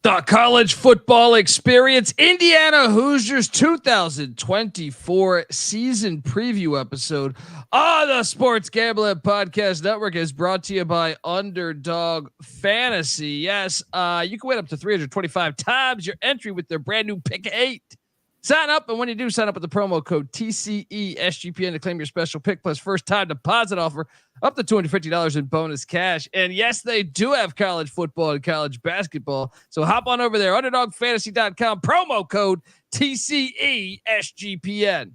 The college football experience, Indiana Hoosiers 2024 season preview episode on the Sports Gambling Podcast Network is brought to you by Underdog Fantasy. Yes, you can win up to 325 times your entry with their brand new Pick 8. Sign up, and when you do, sign up with the promo code TCESGPN to claim your special pick plus first time deposit offer up to $250 in bonus cash. And yes, they do have college football and college basketball. So hop on over there, underdogfantasy.com, promo code TCESGPN.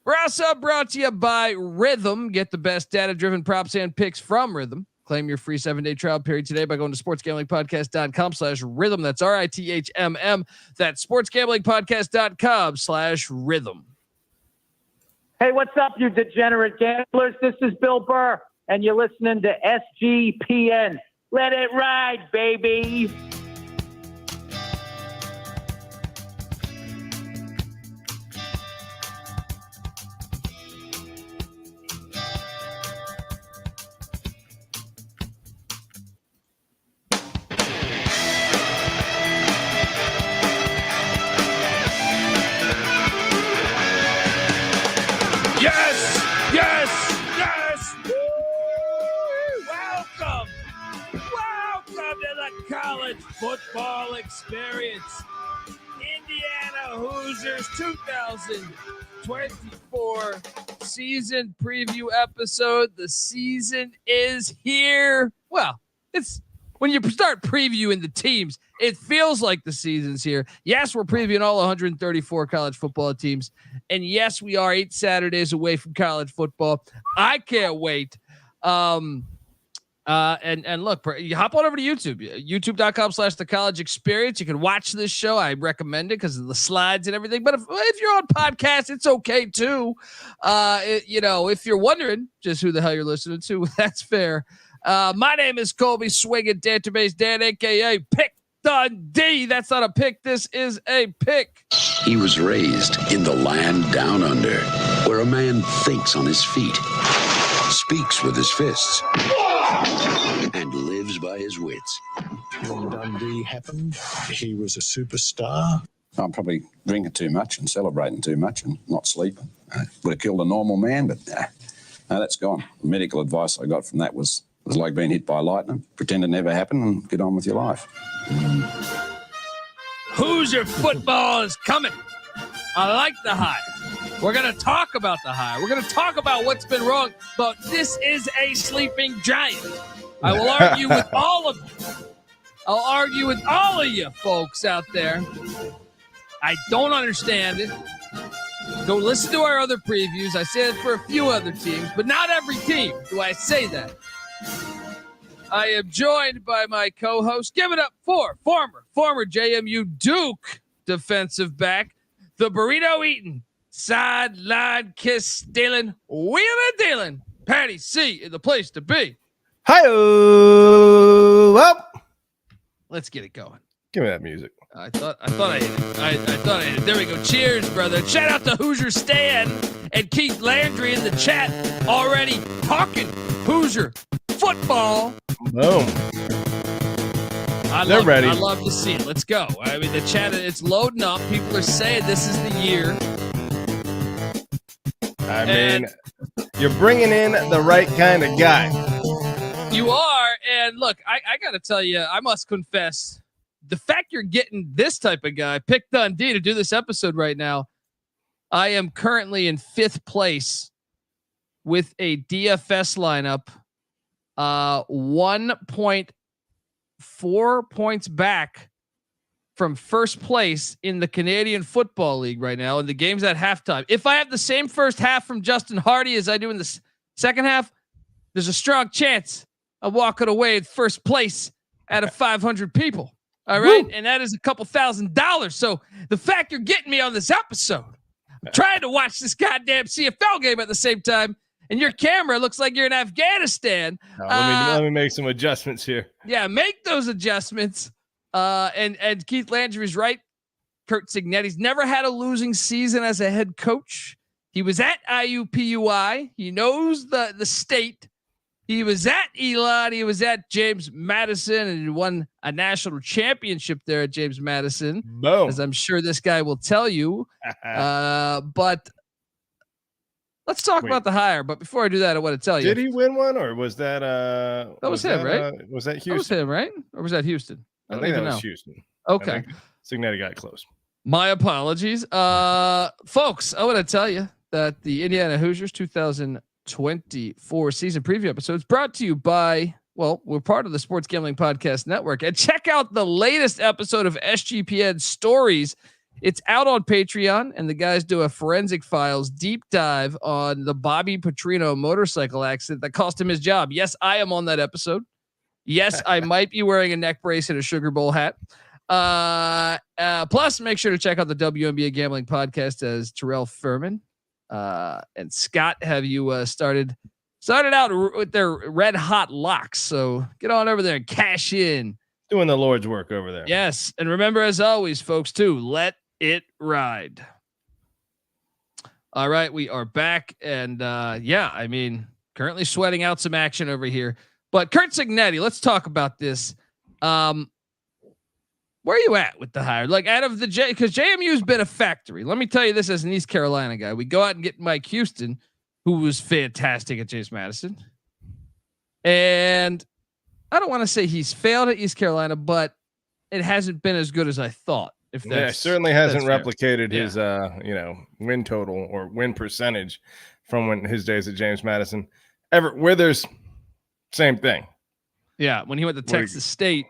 We're also brought to you by Rhythm. Get the best data-driven props and picks from Rhythm. Claim your free 7-day trial period today by going to sportsgamblingpodcast.com/rhythm. That's RITHMM. That's sportsgamblingpodcast.com/rhythm. Hey, what's up, you degenerate gamblers? This is Bill Burr, and you're listening to SGPN. Let it ride, baby. College football experience, Indiana Hoosiers 2024 season preview episode. The season is here. Well, it's when you start previewing the teams, it feels like the season's here. Yes, we're previewing all 134 college football teams, and yes, we are 8 Saturdays away from college football. I can't wait. And look, you hop on over to YouTube, youtube.com/the college experience. You can watch this show. I recommend it because of the slides and everything. But if you're on podcast, it's okay too. If you're wondering just who the hell you're listening to, that's fair. My name is Colby Swinging Database Dan, aka Pick Dundee. That's not a pick. This is a pick. He was raised in the land down under, where a man thinks on his feet, speaks with his fists, and lives by his wits. When Dundee happened, he was a superstar. I'm probably drinking too much and celebrating too much and not sleeping. Would have killed a normal man, but no, that's gone. The medical advice I got from that was like being hit by lightning. Pretend it never happened and get on with your life. Hoosier football is coming. I like the high. We're going to talk about the high. We're going to talk about what's been wrong, but this is a sleeping giant. I will argue with all of you. I'll argue with all of you folks out there. I don't understand it. Go listen to our other previews. I say it for a few other teams, but not every team do I say that. I am joined by my co-host. Give it up for former JMU Duke defensive back, the burrito eating, sideline kiss stealing, wheeling dealing, Patty C in the place to be. Hi-oh! Up. Let's get it going. Give me that music. I thought I hit it. I thought I hit it. There we go. Cheers, brother. Shout out to Hoosier Stan and Keith Landry in the chat already talking Hoosier football. Boom. They're ready. I love to see it. Let's go. I mean, the chat, it's loading up. People are saying this is the year. I mean, you're bringing in the right kind of guy. You are. And look, I got to tell you, I must confess, the fact you're getting this type of guy, Pick Dundee, to do this episode right now, I am currently in 5th place with a DFS lineup, 1.4 points back from first place in the Canadian Football League right now. And the game's at halftime. If I have the same first half from Justin Hardy as I do in the second half, there's a strong chance of walking away at first place out of 500 people. All right. Woo. And that is a couple $1,000. So the fact you're getting me on this episode, I'm trying to watch this goddamn CFL game at the same time, and your camera looks like you're in Afghanistan. Let me make some adjustments here. Yeah, make those adjustments. And Keith Landry's right. Curt Cignetti's never had a losing season as a head coach. He was at IUPUI. He knows the state. He was at Elon. He was at James Madison and won a national championship there at James Madison. Boom. As I'm sure this guy will tell you. But let's talk about the hire. But before I do that, I want to tell you. Did he win one, or was that that was him, right? Was that Houston? That was him, right? Or was that Houston? I think that was Houston. Okay. Cignetti got close. My apologies. Folks, I want to tell you that the Indiana Hoosiers 2024 season preview episode is brought to you by, well, we're part of the Sports Gambling Podcast Network. And check out the latest episode of SGPN Stories. It's out on Patreon, and the guys do a Forensic Files deep dive on the Bobby Petrino motorcycle accident that cost him his job. Yes, I am on that episode. Yes, I might be wearing a neck brace and a Sugar Bowl hat. Plus, make sure to check out the WNBA Gambling Podcast as Terrell Furman and Scott have you started out with their red hot locks. So get on over there and cash in. Doing the Lord's work over there. Yes, and remember, as always, folks, too, let it ride. All right, we are back, and currently sweating out some action over here. But Curt Cignetti, let's talk about this. Where are you at with the hire? Like, out of the because JMU's been a factory. Let me tell you this as an East Carolina guy. We go out and get Mike Houston, who was fantastic at James Madison. And I don't want to say he's failed at East Carolina, but it hasn't been as good as I thought. If that's, certainly hasn't replicated his win total or win percentage from his days at James Madison. Withers, same thing. Yeah, when he went to Texas State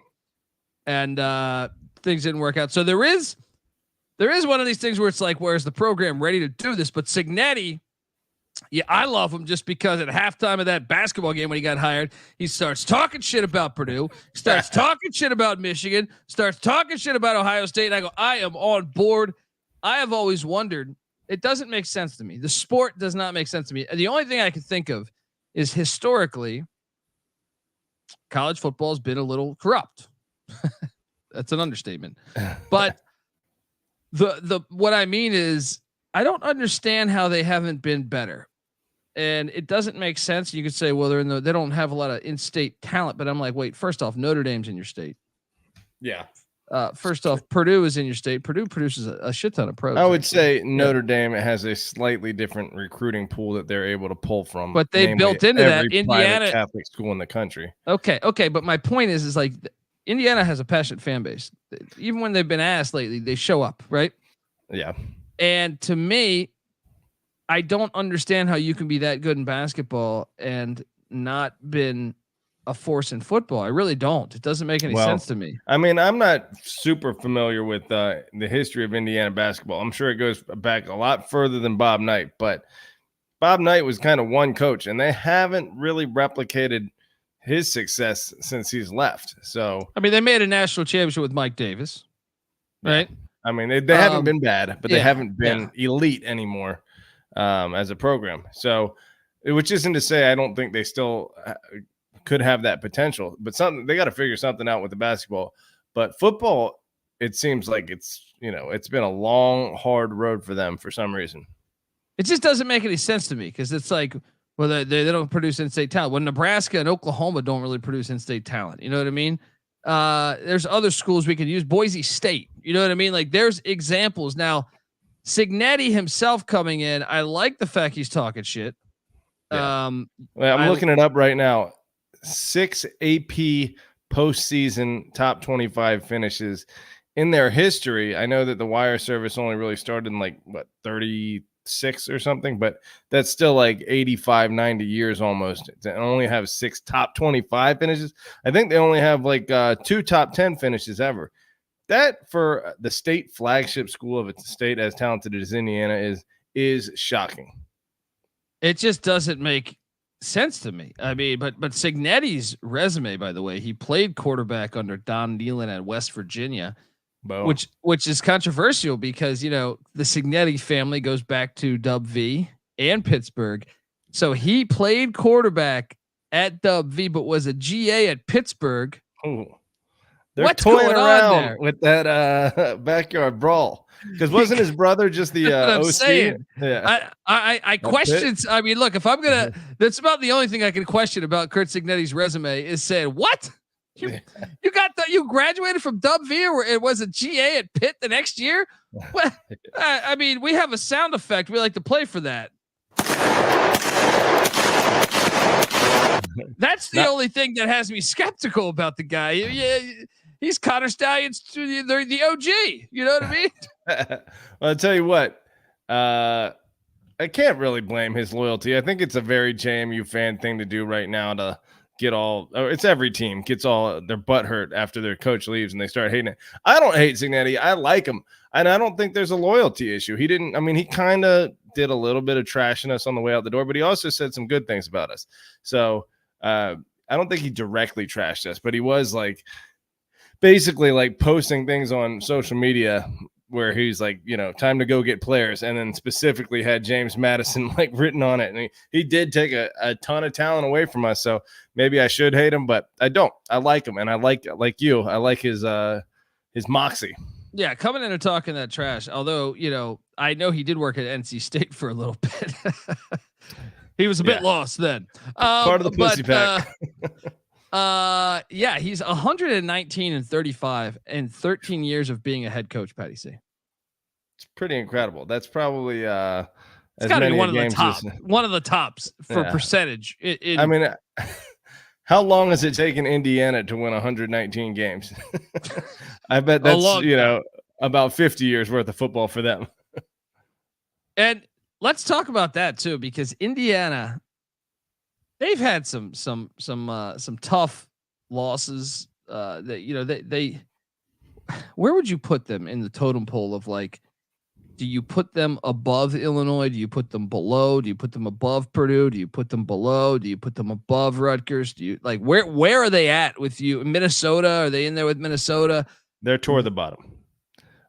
and things didn't work out. So there is one of these things where it's like, where's the program ready to do this? But Cignetti, yeah, I love him just because at halftime of that basketball game when he got hired, he starts talking shit about Purdue, starts talking shit about Michigan, starts talking shit about Ohio State. And I go, I am on board. I have always wondered. It doesn't make sense to me. The sport does not make sense to me. The only thing I can think of is historically, college football has been a little corrupt. That's an understatement. But the what I mean is I don't understand how they haven't been better. And it doesn't make sense. You could say, well, they don't have a lot of in-state talent, but I'm like, wait, first off, Notre Dame's in your state. Yeah. First off, Purdue is in your state. Purdue produces a shit ton of pros. I would say Notre Dame has a slightly different recruiting pool that they're able to pull from. But they built into that Indiana Catholic school in the country. Okay. But my point is like Indiana has a passionate fan base. Even when they've been asked lately, they show up, right? Yeah. And to me, I don't understand how you can be that good in basketball and not been a force in football. I really don't. It doesn't make any sense to me. I mean, I'm not super familiar with the history of Indiana basketball. I'm sure it goes back a lot further than Bob Knight, but Bob Knight was kind of one coach, and they haven't really replicated his success since he's left. So, I mean, they made a national championship with Mike Davis, right? I mean, they haven't been bad, but they haven't been elite anymore as a program. So, which isn't to say I don't think they still could have that potential, but they got to figure something out with the basketball. But football, it seems like it's been a long, hard road for them for some reason. It just doesn't make any sense to me because it's like, well, they don't produce in-state talent. Well, Nebraska and Oklahoma don't really produce in-state talent. You know what I mean? There's other schools we could use. Boise State. You know what I mean? Like there's examples. Now, Cignetti himself coming in, I like the fact he's talking shit. Yeah. I'm looking it up right now. 6 AP postseason top 25 finishes in their history. I know that the wire service only really started in 36 or something, but that's still like 85, 90 years almost. They only have 6 top 25 finishes. I think they only have 2 top 10 finishes ever. That for the state flagship school of a state as talented as Indiana is shocking. It just doesn't make sense to me. I mean, but Cignetti's resume, by the way, he played quarterback under Don Nehlen at West Virginia, which is controversial because, the Cignetti family goes back to Dub V and Pittsburgh. So he played quarterback at Dub V, but was a GA at Pittsburgh. Oh, What's toying going around on there with that backyard brawl? Because wasn't his brother just the I'm OC? saying. Yeah. I question. I mean, look, if I'm gonna, that's about the only thing I can question about Curt Cignetti's resume is saying, what? You graduated from Dub V, where it was a GA at Pitt the next year. Well, I mean, we have a sound effect we like to play for that. That's the only thing that has me skeptical about the guy. Yeah, he's Connor Stalions, they're the OG. You know what I mean? Well, I'll tell you what. I can't really blame his loyalty. I think it's a very JMU fan thing to do right now to get all. It's every team gets all their butt hurt after their coach leaves and they start hating it. I don't hate Cignetti. I like him, and I don't think there's a loyalty issue. He didn't. I mean, he kind of did a little bit of trashing us on the way out the door, but he also said some good things about us. So I don't think he directly trashed us, but he was like basically like posting things on social media where he's like, time to go get players, and then specifically had James Madison like written on it. And he did take a ton of talent away from us. So maybe I should hate him, but I don't. I like him, and I like you. I like his moxie. Yeah, coming in and talking that trash. Although, I know he did work at NC State for a little bit. He was a bit lost then. Part of the pussy pack. He's 119-35 and 13 years of being a head coach, Patty C. It's pretty incredible. That's probably it's got to be one of the tops for percentage. I mean, how long has it taken Indiana to win 119 games? I bet that's about 50 years worth of football for them. And let's talk about that too, because Indiana, they've had some tough losses. They where would you put them in the totem pole of like, do you put them above Illinois? Do you put them below? Do you put them above Purdue? Do you put them below? Do you put them above Rutgers? Do you like where are they at with you? Minnesota? Are they in there with Minnesota? They're toward the bottom.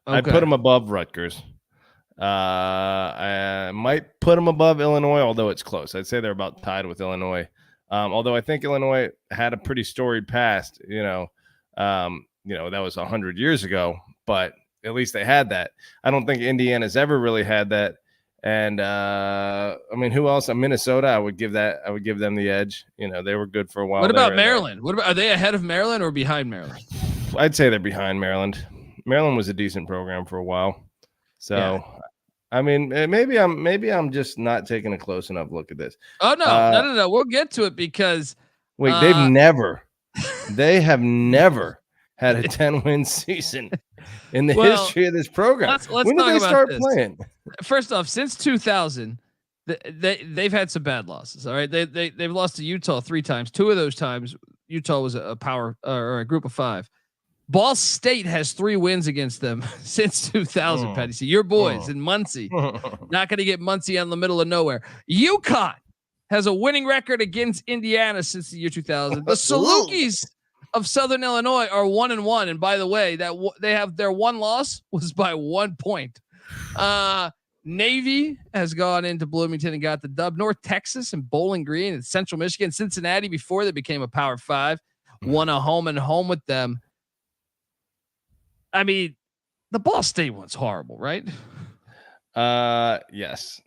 Okay. I put them above Rutgers. I might put them above Illinois, although it's close. I'd say they're about tied with Illinois. Although I think Illinois had a pretty storied past, that was 100 years ago, but at least they had that. I don't think Indiana's ever really had that. And who else? Minnesota, I would give them the edge. They were good for a while. What about Maryland? Are they ahead of Maryland or behind Maryland? I'd say they're behind Maryland. Maryland was a decent program for a while. So, yeah. I mean, maybe I'm just not taking a close enough look at this. Oh no. We'll get to it because they have never had a 10-win season in the history of this program. Let's when did they start playing? First off, since 2000, they've had some bad losses. All right, they've lost to Utah 3 times. 2 of those times, Utah was a power or a group of 5. Ball State has 3 wins against them since 2000. Patty C, your boys in Muncie, not going to get Muncie out in the middle of nowhere. UConn has a winning record against Indiana since the year 2000. The Salukis of Southern Illinois are 1-1, and by the way, that they have their one loss was by 1 point. Navy has gone into Bloomington and got the dub. North Texas and Bowling Green and Central Michigan, Cincinnati before they became a Power 5, won a home and home with them. I mean, the Ball State one's horrible, right? Yes.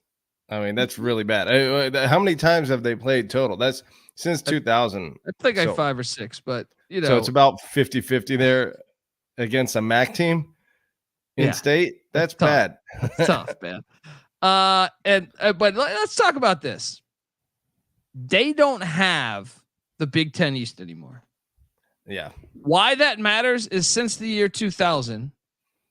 I mean, that's really bad. How many times have they played total? That's since 2000. I think like 5 or 6, but so it's about 50-50 there against a MAC team in state. That's bad. It's tough, man. But let's talk about this. They don't have the Big Ten East anymore. Yeah. Why that matters is since the year 2000,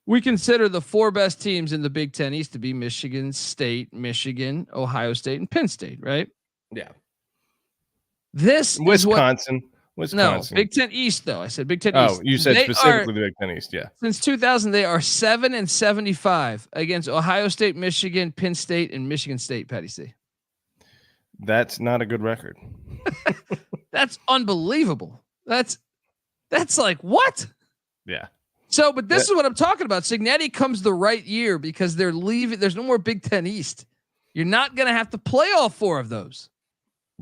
we consider the 4 best teams in the Big Ten East to be Michigan State, Michigan, Ohio State, and Penn State, right? Yeah. This Wisconsin. No, Big Ten East though. I said Big Ten East. Oh, you said specifically the Big Ten East, yeah. Since 2000, they are 7-75 against Ohio State, Michigan, Penn State, and Michigan State. Patty C. That's not a good record. That's unbelievable. That's like what? Yeah. So, but this is what I'm talking about. Cignetti comes the right year because they're leaving. There's no more Big Ten East. You're not going to have to play all 4 of those.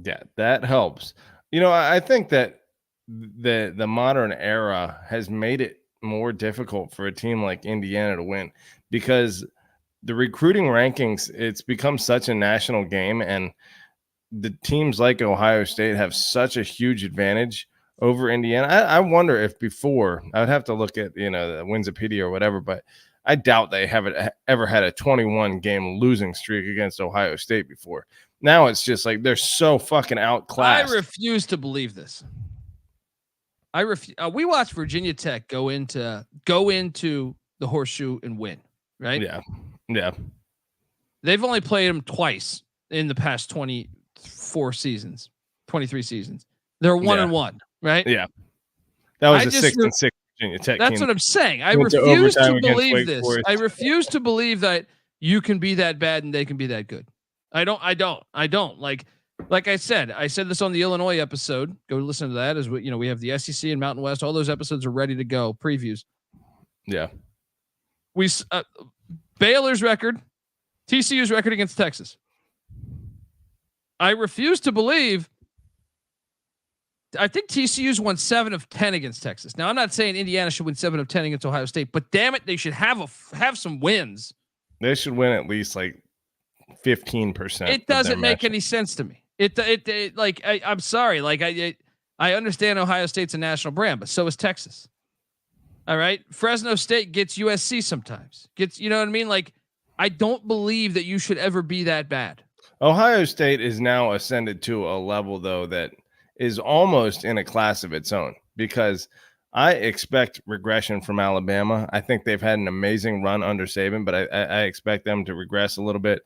Yeah, that helps. I think that the modern era has made it more difficult for a team like Indiana to win, because the recruiting rankings, it's become such a national game, and the teams like Ohio State have such a huge advantage over Indiana. I wonder if before, I would have to look at, the Winsipedia or whatever, but I doubt they haven't ever had a 21 game losing streak against Ohio State before. Now it's just like they're so fucking outclassed. I refuse to believe this. We watched Virginia Tech go into the Horseshoe and win, right? Yeah. They've only played them twice in the past 23 seasons. They're 1-1, right? Yeah. That was a 6-6 Virginia Tech. That's what I'm saying. I refuse to believe this. I refuse to believe that you can be that bad and they can be that good. I don't. Like I said this on the Illinois episode. Go listen to that. As we have the SEC and Mountain West. All those episodes are ready to go. Previews. Yeah. Baylor's record, TCU's record against Texas. I refuse to believe. I think TCU's won 7 of 10 against Texas. Now, I'm not saying Indiana should win 7 of 10 against Ohio State, but damn it, they should have some wins. They should win at least like 15%. It doesn't make any sense to me. I'm sorry. Like I understand Ohio State's a national brand, but so is Texas. All right. Fresno State gets USC sometimes. You know what I mean? Like, I don't believe that you should ever be that bad. Ohio State is now ascended to a level, though, that is almost in a class of its own, because I expect regression from Alabama. I think they've had an amazing run under Saban, but I expect them to regress a little bit.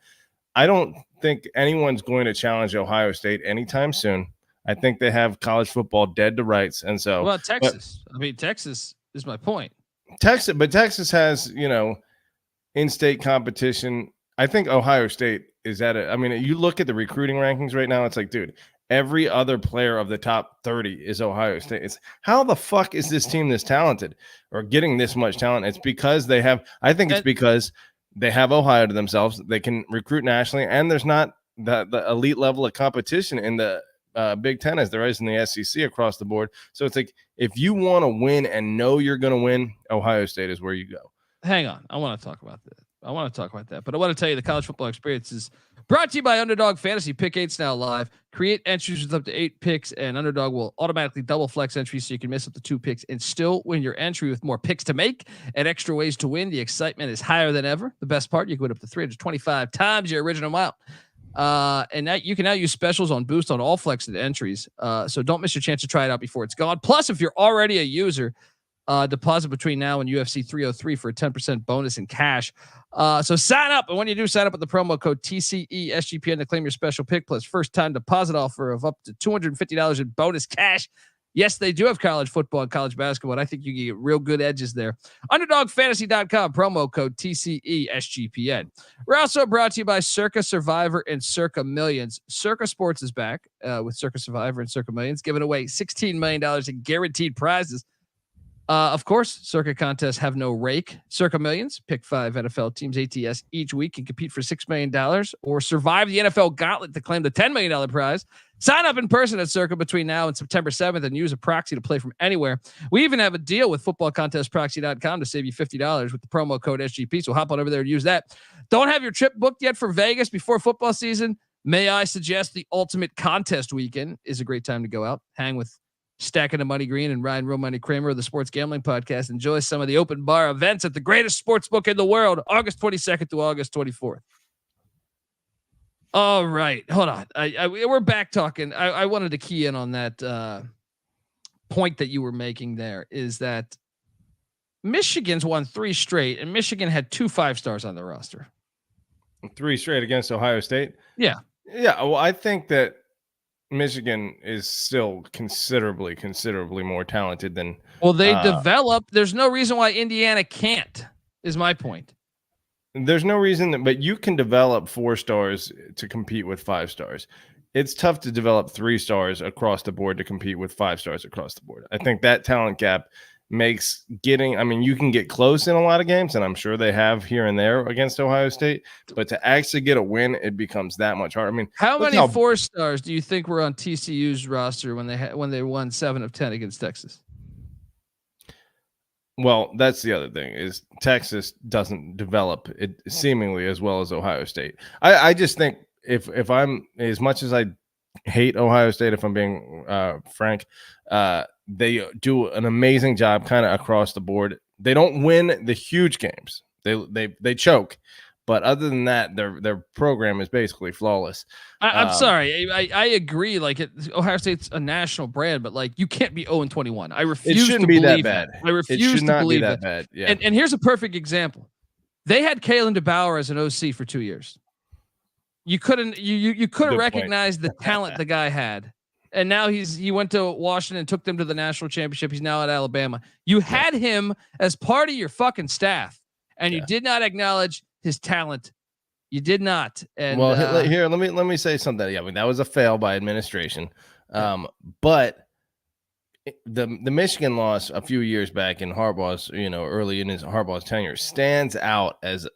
I don't think anyone's going to challenge Ohio State anytime soon. I think they have college football dead to rights. And so, well, Texas, Texas is my point. Texas has, in-state competition. I think Ohio State is you look at the recruiting rankings right now, it's like, dude, every other player of the top 30 is Ohio State. It's how the fuck is this team this talented or getting this much talent? It's because because they have Ohio to themselves. They can recruit nationally, and there's not the elite level of competition in the Big Ten as there is in the SEC across the board. So it's like, if you want to win and know you're going to win, Ohio State is where you go. Hang on. I want to talk about that. But I want to tell you the college football experience is brought to you by Underdog Fantasy. Pick 8's now live. Create entries with up to 8 picks, and Underdog will automatically double flex entries so you can miss up to 2 picks and still win your entry with more picks to make and extra ways to win. The excitement is higher than ever. The best part, you can win up to 325 times your original amount. And that you can now use specials on Boost on all flexed entries. So don't miss your chance to try it out before it's gone. Plus, if you're already a user, deposit between now and UFC 303 for a 10% bonus in cash. So sign up. And when you do, sign up with the promo code TCESGPN to claim your special pick plus first time deposit offer of up to $250 in bonus cash. Yes, they do have college football and college basketball, and I think you can get real good edges there. UnderdogFantasy.com, promo code TCESGPN. We're also brought to you by Circa Survivor and Circa Millions. Circa Sports is back with Circa Survivor and Circa Millions, giving away $16 million in guaranteed prizes. Of course, Circa contests have no rake. Circa Millions, pick 5 NFL teams ATS each week and compete for $6 million or survive the NFL gauntlet to claim the $10 million prize. Sign up in person at Circa between now and September 7th and use a proxy to play from anywhere. We even have a deal with footballcontestproxy.com to save you $50 with the promo code SGP. So hop on over there and use that. Don't have your trip booked yet for Vegas before football season? May I suggest the ultimate contest weekend is a great time to go out, hang with Stacking the Money Green and Ryan Real Money Kramer of the Sports Gambling Podcast. Enjoy some of the open bar events at the greatest sports book in the world, August 22nd to August 24th. All right, hold on. We're back talking. I wanted to key in on that point that you were making there, is that Michigan's won 3 straight, and Michigan had 2 5-stars on the roster. 3 straight against Ohio State? Yeah. Yeah, well, I think that Michigan is still considerably more talented than. Well, they develop. There's no reason why Indiana can't, is my point. There's no reason but you can develop 4 stars to compete with 5 stars. It's tough to develop 3 stars across the board to compete with 5 stars across the board. I think that talent gap makes getting, I mean, you can get close in a lot of games, and I'm sure they have here and there against Ohio State, but to actually get a win, it becomes that much harder. I mean, how many 4-stars do you think were on TCU's roster when they won 7 of 10 against Texas? Well, that's the other thing is Texas doesn't develop it seemingly as well as Ohio State. I just think if I'm, as much as I hate Ohio State, if I'm being frank, they do an amazing job kind of across the board. They don't win the huge games. They choke, but other than that, their program is basically flawless. I'm sorry. I agree. Like Ohio State's a national brand, but like you can't be 0-21. I refuse to believe that bad. I refuse to believe that bad. Yeah. And here's a perfect example. They had Kalen DeBauer as an OC for 2 years. You couldn't recognize the talent the guy had. And now he went to Washington, took them to the national championship. He's now at Alabama. You had him as part of your fucking staff, and you did not acknowledge his talent. You did not. And here, let me say something. Yeah, I mean, that was a fail by administration. But the Michigan loss a few years back in Harbaugh's, early in Harbaugh's tenure stands out as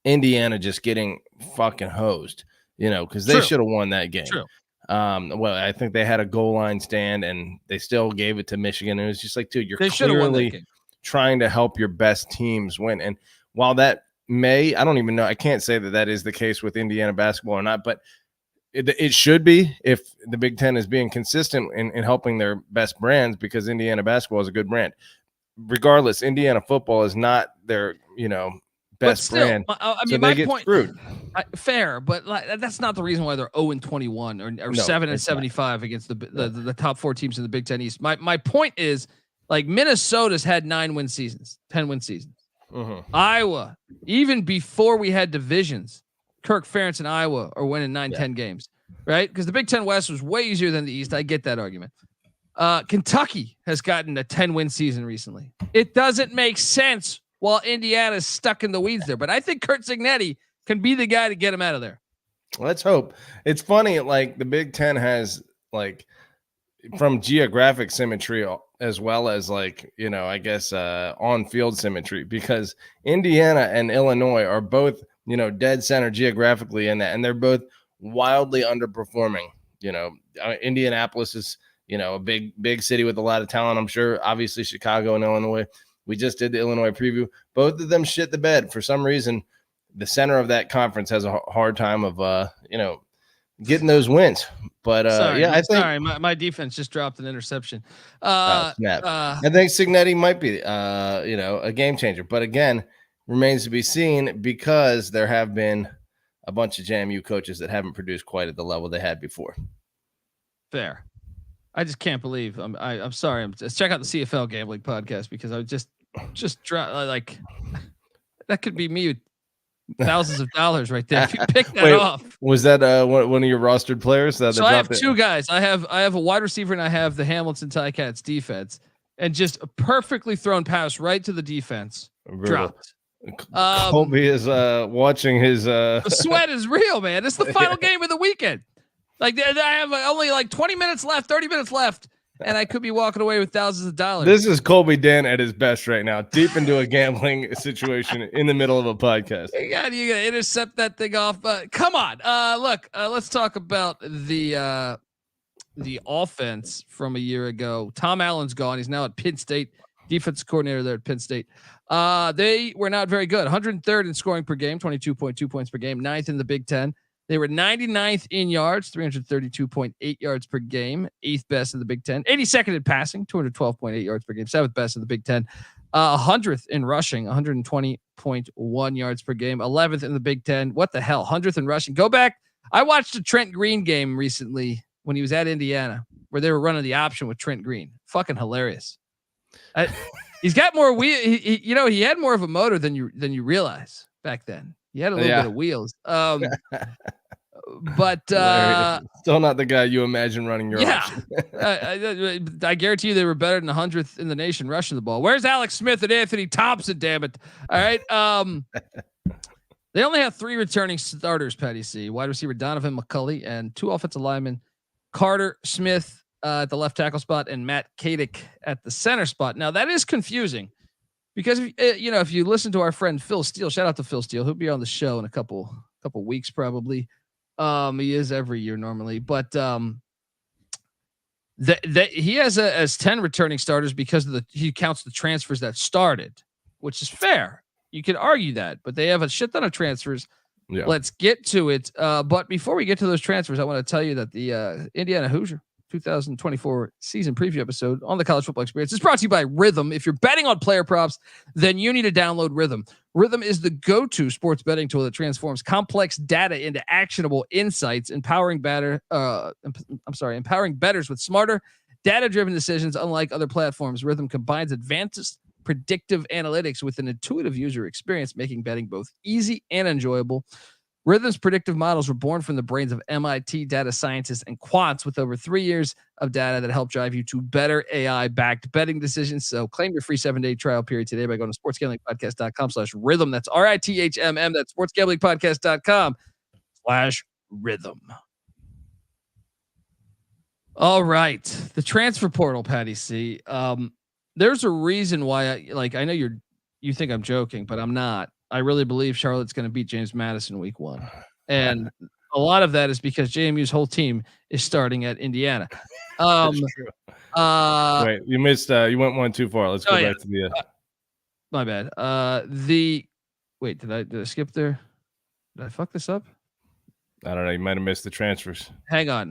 Indiana just getting fucking hosed, because they should have won that game. True. Well, I think they had a goal line stand and they still gave it to Michigan. It was just like, dude, you're clearly trying to help your best teams win. And while that I don't even know, I can't say that is the case with Indiana basketball or not, but it should be if the Big Ten is being consistent in helping their best brands, because Indiana basketball is a good brand. Regardless, Indiana football is not their, best brand. I mean, my point. Screwed. Fair, but that's not the reason why they're 0-21 or 7-75 against the top 4 teams in the Big Ten East. My point is, like, Minnesota's had 9-win seasons, 10-win seasons. Mm-hmm. Iowa, even before we had divisions, Kirk Ferentz and Iowa are winning 9-10 games, right? Because the Big Ten West was way easier than the East. I get that argument. Kentucky has gotten a 10-win season recently. It doesn't make sense while Indiana's stuck in the weeds there. But I think Curt Cignetti can be the guy to get him out of there. Let's hope. It's funny, like the Big Ten has, like, from geographic symmetry as well as, like, I guess on-field symmetry, because Indiana and Illinois are both, dead center geographically in that, and they're both wildly underperforming. Indianapolis is, a big city with a lot of talent, I'm sure. Obviously, Chicago and Illinois. We just did the Illinois preview. Both of them shit the bed. For some reason, the center of that conference has a hard time of, getting those wins. But sorry, my defense just dropped an interception. Snap. I think Cignetti might be, a game changer. But again, remains to be seen, because there have been a bunch of JMU coaches that haven't produced quite at the level they had before. Fair. I just can't believe. I'm sorry. Let's check out the CFL gambling podcast, because I just like that could be me with thousands of dollars right there if you pick that off. Was that one of your rostered players? So I have 2 guys. I have a wide receiver, and I have the Hamilton Ticats defense, and just a perfectly thrown pass right to the defense. Dropped. Colby is watching his. The sweat is real, man. It's the final game of the weekend. Like, I have only like 20 minutes left, 30 minutes left, and I could be walking away with thousands of dollars. This is Colby Dan at his best right now, deep into a gambling situation in the middle of a podcast. You got to intercept that thing off. Come on. Look, let's talk about the offense from a year ago. Tom Allen's gone. He's now at Penn State, defensive coordinator there at Penn State. They were not very good. 103rd in scoring per game, 22.2 points per game, 9th in the Big Ten. They were 99th in yards, 332.8 yards per game, 8th best in the Big Ten. 82nd in passing, 212.8 yards per game, 7th best in the Big Ten. 100th in rushing, 120.1 yards per game, 11th in the Big Ten. What the hell? 100th in rushing. Go back. I watched a Trent Green game recently when he was at Indiana, where they were running the option with Trent Green. Fucking hilarious. He's got more wheel. He had more of a motor than you realize back then. He had a little bit of wheels. But still not the guy you imagine running your option. I guarantee you they were better than the 100th in the nation rushing the ball. Where's Alex Smith and Anthony Thompson, damn it? All right. They only have 3 returning starters, Patty C. Wide receiver Donaven McCulley and 2 offensive linemen, Carter Smith at the left tackle spot and Matt Katic at the center spot. Now that is confusing because if you listen to our friend Phil Steele, shout out to Phil Steele, he'll be on the show in a couple weeks probably. He is every year normally, but he has as 10 returning starters because he counts the transfers that started, which is fair. You could argue that, but they have a shit ton of transfers. Yeah. Let's get to it. But before we get to those transfers, I want to tell you that the Indiana Hoosier 2024 season preview episode on the College Football Experience is brought to you by Rhythm. If you're betting on player props, then you need to download Rhythm. Rhythm is the go-to sports betting tool that transforms complex data into actionable insights, empowering bettors with smarter, data-driven decisions. Unlike other platforms, Rhythm combines advanced predictive analytics with an intuitive user experience, making betting both easy and enjoyable. Rhythm's predictive models were born from the brains of MIT data scientists and quants with over 3 years of data that help drive you to better AI-backed betting decisions. So claim your free 7-day trial period today by going to sportsgamblingpodcast.com/rhythm. That's RITHMM. That's sportsgamblingpodcast.com/rhythm. All right. The transfer portal, Patty C. There's a reason why I know you think I'm joking, but I'm not. I really believe Charlotte's going to beat James Madison week 1. And a lot of that is because JMU's whole team is starting at Indiana. That's true. Wait, you missed, you went one too far. Let's go back to the, my bad. Wait, did I skip there? Did I fuck this up? I don't know. You might've missed the transfers. Hang on.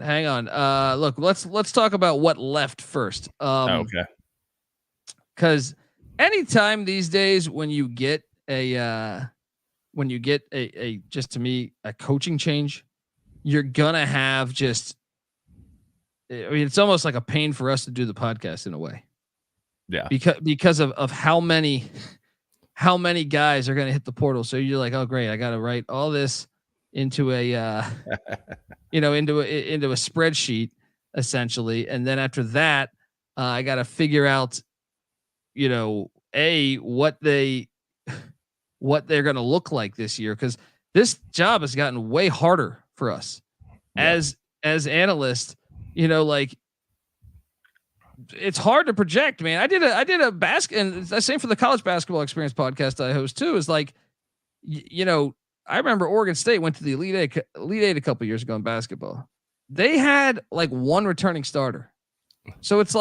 Look, let's talk about what left first. Okay. Cause anytime these days when you get a just to me a coaching change, you're gonna have it's almost like a pain for us to do the podcast in a way. Yeah. Because of how many guys are gonna hit the portal. So you're like, oh great, I gotta write all this into a into a spreadsheet essentially, and then after that, I gotta figure out what they're going to look like this year. Cause this job has gotten way harder for us as analysts, it's hard to project, man. I did a basket, and it's the same for the College Basketball Experience podcast I host too, is I remember Oregon State went to the Elite Eight a couple years ago in basketball. They had one returning starter. So it's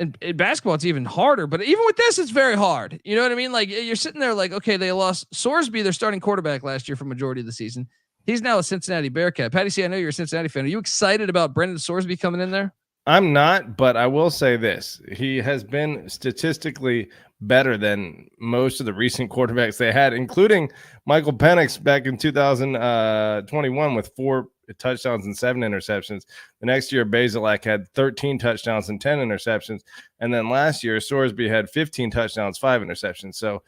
in basketball, it's even harder, but even with this, it's very hard. You know what I mean? You're sitting there okay, they lost Sorsby, their starting quarterback last year for majority of the season. He's now a Cincinnati Bearcat. Patty C, I know you're a Cincinnati fan. Are you excited about Brendan Sorsby coming in there? I'm not, but I will say this. He has been statistically better than most of the recent quarterbacks they had, including Michael Penix back in 2021 with 4 touchdowns and 7 interceptions. The next year, Bazelak had 13 touchdowns and 10 interceptions. And then last year, Sorsby had 15 touchdowns, 5 interceptions. So,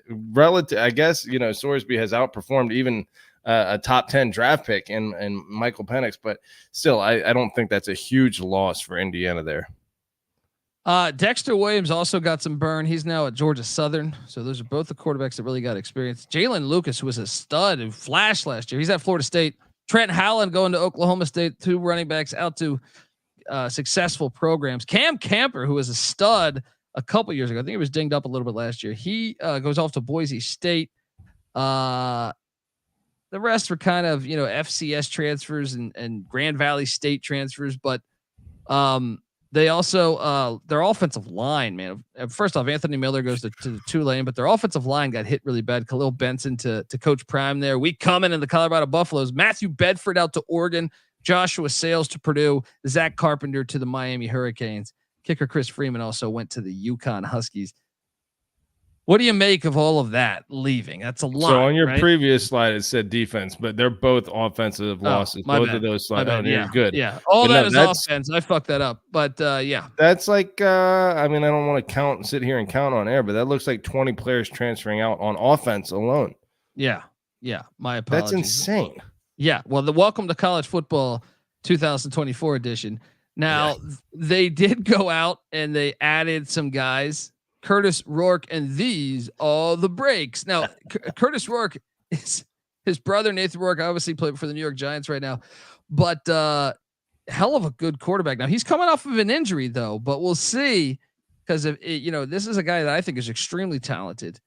relative, I guess, Sorsby has outperformed even a top 10 draft pick in Michael Penix, but still, I don't think that's a huge loss for Indiana there. Dexter Williams also got some burn. He's now at Georgia Southern. So those are both the quarterbacks that really got experience. Jalen Lucas, who was a stud and flash last year, he's at Florida State. Trent Howland going to Oklahoma State, 2 running backs out to successful programs. Cam Camper, who was a stud a couple years ago, I think he was dinged up a little bit last year. He goes off to Boise State. The rest were kind of, FCS transfers and Grand Valley State transfers, but they also their offensive line, man. First off, Anthony Miller goes to Tulane, but their offensive line got hit really bad. Khalil Benson to Coach Prime there. We coming in the Colorado Buffaloes. Matthew Bedford out to Oregon. Joshua Sales to Purdue. Zach Carpenter to the Miami Hurricanes. Kicker Chris Freeman also went to the UConn Huskies. What do you make of all of that leaving? That's a lot. So on your previous slide, it said defense, but they're both offensive losses. Both of those slides. Yeah, good. Yeah, all that is offense. I fucked that up, but yeah. That's I don't want to sit here and count on air, but that looks like 20 players transferring out on offense alone. Yeah. My apologies. That's insane. Yeah. Well, the Welcome to College Football 2024 edition. Now they did go out and they added some guys. Kurtis Rourke, and these are the breaks. Now, Kurtis Rourke is his brother Nathan Rourke, obviously playing for the New York Giants right now, but hell of a good quarterback. Now he's coming off of an injury though, but we'll see, because this is a guy that I think is extremely talented,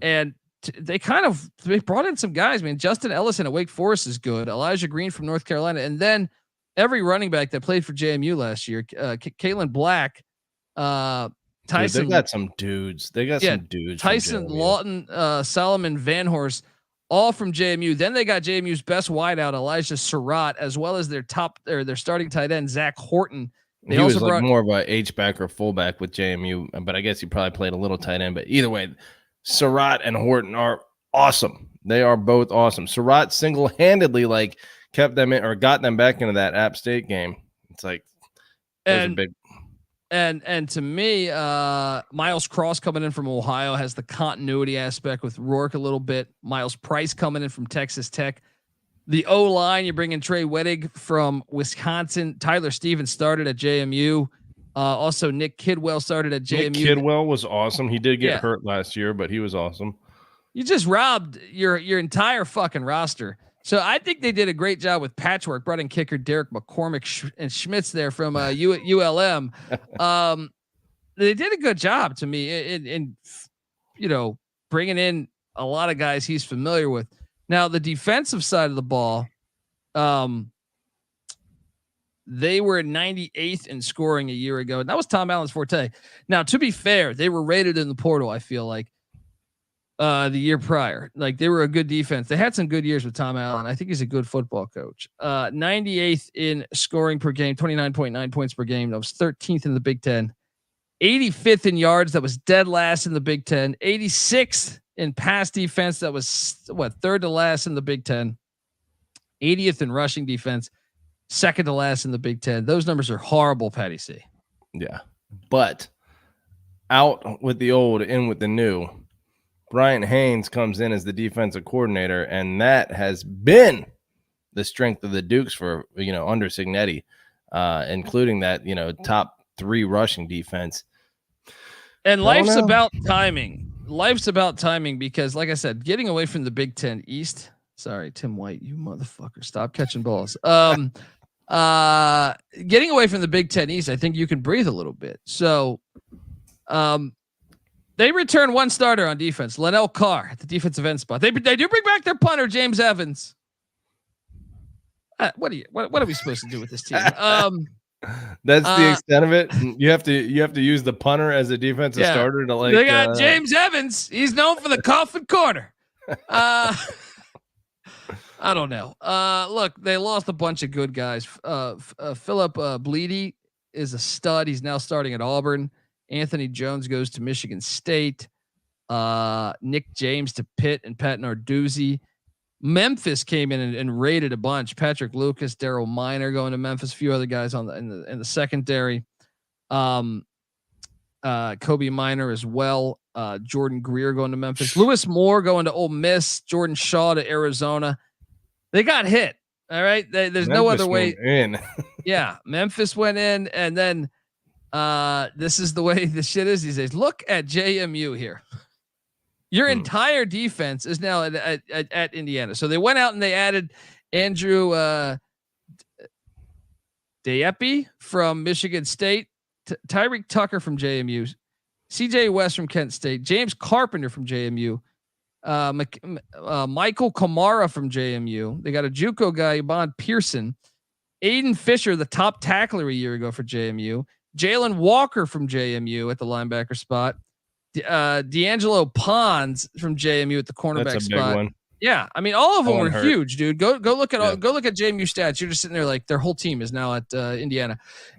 and they brought in some guys. I mean, Justin Ellison at Wake Forest is good. Elijah Green from North Carolina, and then every running back that played for JMU last year, Kaelon Black, Ty'Son. Dude, they got some dudes. Some dudes. Ty'Son Lawton, Solomon Van Horst, all from JMU. Then they got JMU's best wideout, Elijah Surratt, as well as their starting tight end, Zach Horton. He was like more of a H-back or fullback with JMU, but I guess he probably played a little tight end. But either way, Surratt and Horton are awesome. They are both awesome. Surratt single-handedly kept them in or got them back into that App State game. It's like big. And to me, Myles Cross coming in from Ohio has the continuity aspect with Rourke a little bit. Miles Price coming in from Texas Tech. The O-line, you bring in Trey Wedig from Wisconsin. Tyler Stevens started at JMU. Also, Nick Kidwell started at JMU. Nick Kidwell was awesome. He did get hurt last year, but he was awesome. You just robbed your entire fucking roster. So I think they did a great job with patchwork. Brought in kicker Derek McCormick and Schmitz there from ULM. They did a good job to me in bringing in a lot of guys he's familiar with. Now the defensive side of the ball, they were 98th in scoring a year ago, and that was Tom Allen's forte. Now, to be fair, they were rated in the portal, I feel like, the year prior. Like, they were a good defense. They had some good years with Tom Allen. I think he's a good football coach. 98th in scoring per game, 29.9 points per game. That was 13th in the Big Ten. 85th in yards. That was dead last in the Big Ten. 86th in pass defense. That was third to last in the Big Ten. 80th in rushing defense. Second to last in the Big Ten. Those numbers are horrible, Patty C. Yeah. But out with the old, in with the new. Bryant Haynes comes in as the defensive coordinator, and that has been the strength of the Dukes for, under Cignetti, including that, top 3 rushing defense. And life's about timing. Life's about timing because, like I said, getting away from the Big Ten East. Sorry, Tim White, you motherfucker. Stop catching balls. Getting away from the Big Ten East, I think you can breathe a little bit. So, they return one starter on defense, Linnell Carr at the defensive end spot. They do bring back their punter, James Evans. What are we supposed to do with this team? That's the extent of it. You have to use the punter as a defensive starter to They got James Evans. He's known for the coffin corner. I don't know. Look, they lost a bunch of good guys. Philip Bleedy is a stud. He's now starting at Auburn. Anthony Jones goes to Michigan State. Nick James to Pitt and Pat Narduzzi. Memphis came in and raided a bunch. Patrick Lucas, Daryl Minor going to Memphis. A few other guys in the secondary. Kobe Minor as well. Jordan Greer going to Memphis. Lewis Moore going to Ole Miss. Jordan Shaw to Arizona. They got hit. All right. There's Memphis no other way in. Yeah. Memphis went in, and then this is the way the shit is these days. Look at JMU here. Your entire defense is now at Indiana. So they went out and they added Andrew Daepi from Michigan State, Tyreek Tucker from JMU, CJ West from Kent State, James Carpenter from JMU, Michael Kamara from JMU. They got a JUCO guy, Bond Pearson, Aiden Fisher, the top tackler a year ago for JMU, Jalen Walker from JMU at the linebacker spot, D'Angelo Pons from JMU at the cornerback spot. One. Yeah, I mean, all of them were huge, dude. Go look at JMU stats. You're just sitting there like their whole team is now at Indiana.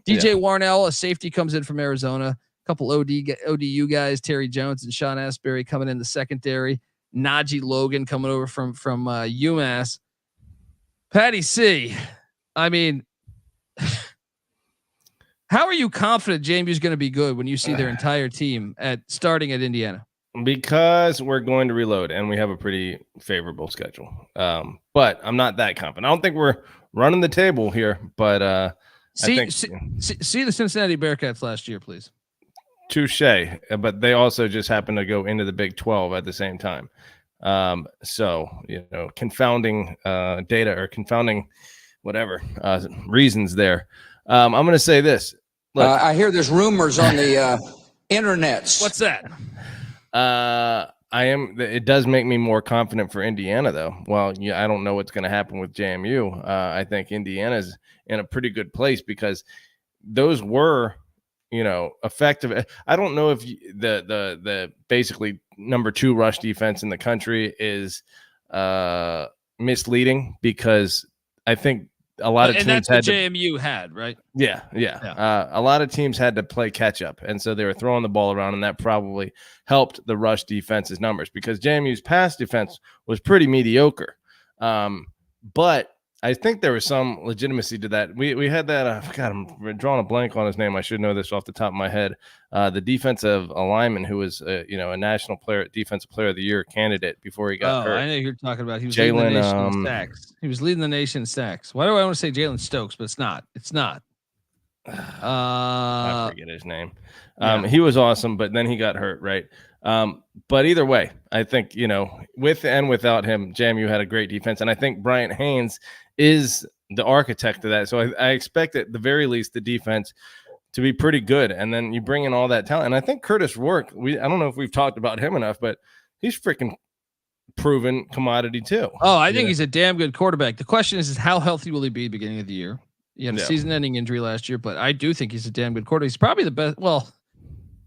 DJ Warnell, a safety, comes in from Arizona. A couple ODU guys, Terry Jones and Sean Asbury coming in the secondary. Najee Logan coming over from UMass. Patty C. I mean, how are you confident JMU's going to be good when you see their entire team starting at Indiana? Because we're going to reload and we have a pretty favorable schedule. But I'm not that confident. I don't think we're running the table here, but see the Cincinnati Bearcats last year, please. Touche. But they also just happened to go into the Big 12 at the same time. So, confounding data or confounding whatever reasons there. I'm going to say this. Look, I hear there's rumors on the internets. What's that? It does make me more confident for Indiana, though. Well, I don't know what's going to happen with JMU. I think Indiana's in a pretty good place because those were, effective. I don't know if the basically number 2 rush defense in the country is misleading, because I think a lot of teams that's what JMU had, right? Yeah. A lot of teams had to play catch up, and so they were throwing the ball around, and that probably helped the rush defense's numbers, because JMU's pass defense was pretty mediocre. But I think there was some legitimacy to that. We had that. God, I'm drawing a blank on his name. I should know this off the top of my head. The defensive lineman who was a national defensive player of the year candidate before he got hurt. I know who you're talking about. He was leading the nation in sacks. He was leading the nation in sacks. Why do I want to say Jalen Stokes? But it's not. It's not. I forget his name. He was awesome, but then he got hurt, right? But either way, I think, with and without him, JMU had a great defense. And I think Bryant Haynes is the architect of that. So I expect at the very least the defense to be pretty good. And then you bring in all that talent. And I think Kurtis Rourke, I don't know if we've talked about him enough, but he's freaking proven commodity too. Oh, I think he's a damn good quarterback. The question is how healthy will he be at the beginning of the year? He had a season-ending injury last year, but I do think he's a damn good quarterback. He's probably the best. Well,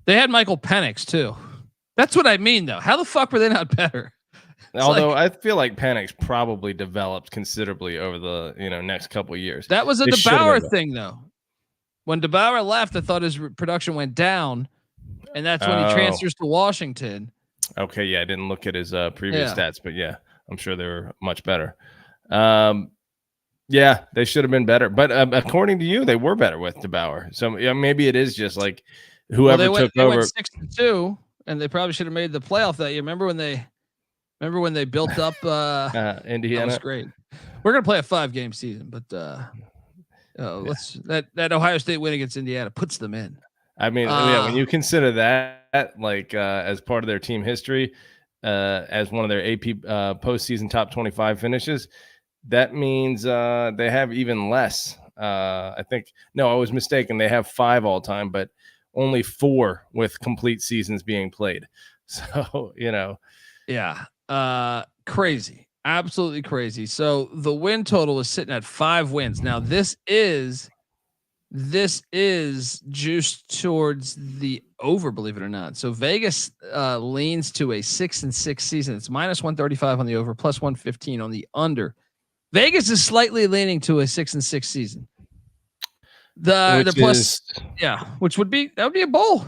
they had Michael Penix too. That's what I mean, though. How the fuck were they not better? Although I feel like Penix probably developed considerably over the next couple of years. That was a DeBauer thing, though. When DeBauer left, I thought his production went down, and that's when he transfers to Washington. Okay, yeah, I didn't look at his previous stats, but yeah, I'm sure they were much better. Yeah, they should have been better, but according to you, they were better with DeBauer. So maybe it is just like whoever took over. Went 6-2. And they probably should have made the playoff that year. Remember when they built up Indiana? That was great. We're gonna play a 5-game season, but let's that Ohio State win against Indiana puts them in. I mean, when you consider that as part of their team history, as one of their AP postseason top 25 finishes, that means they have even less. I was mistaken. They have 5 all time, but only 4 with complete seasons being played. So, crazy, absolutely crazy. So the win total is sitting at 5 wins. Now this is juiced towards the over, believe it or not. So Vegas leans to a 6-6 season. It's -135 on the over, +115 on the under. Vegas is slightly leaning to a 6-6 season. Which would be a bowl.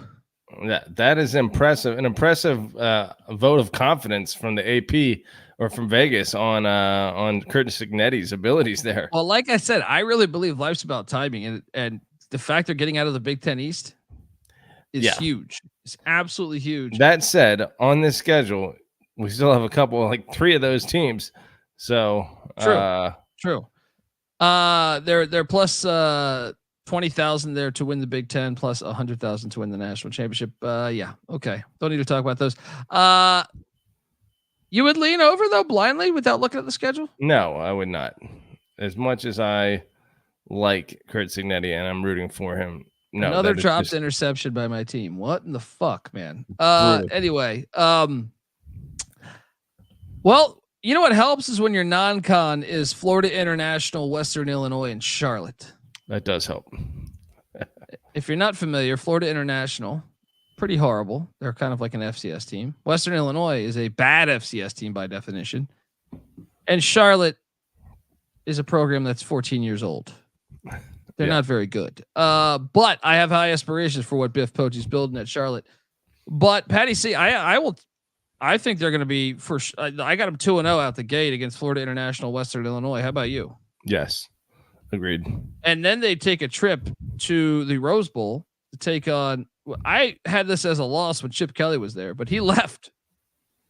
Yeah, that is impressive. An impressive vote of confidence from the AP or from Vegas on Curt Cignetti's abilities there. Well, like I said, I really believe life's about timing, and the fact they're getting out of the Big Ten East is huge. It's absolutely huge. That said, on this schedule, we still have a couple, like 3 of those teams. So true. They're plus 20,000 there to win the Big Ten, plus 100,000 to win the national championship. Okay. Don't need to talk about those. You would lean over though blindly without looking at the schedule? No, I would not. As much as I like Curt Cignetti and I'm rooting for him. No, another dropped interception by my team. What in the fuck, man? Anyway, well, you know what helps is when your non-con is Florida International, Western Illinois, and Charlotte. That does help. If you're not familiar, Florida International, pretty horrible. They're kind of like an FCS team. Western Illinois is a bad FCS team by definition. And Charlotte is a program that's 14 years old. They're not very good. But I have high aspirations for what Biff Pochi's building at Charlotte. But Patty C, I think they're going to be I got them 2-0 out the gate against Florida International, Western Illinois. How about you? Yes. Agreed. And then they take a trip to the Rose Bowl to take on. I had this as a loss when Chip Kelly was there, but he left.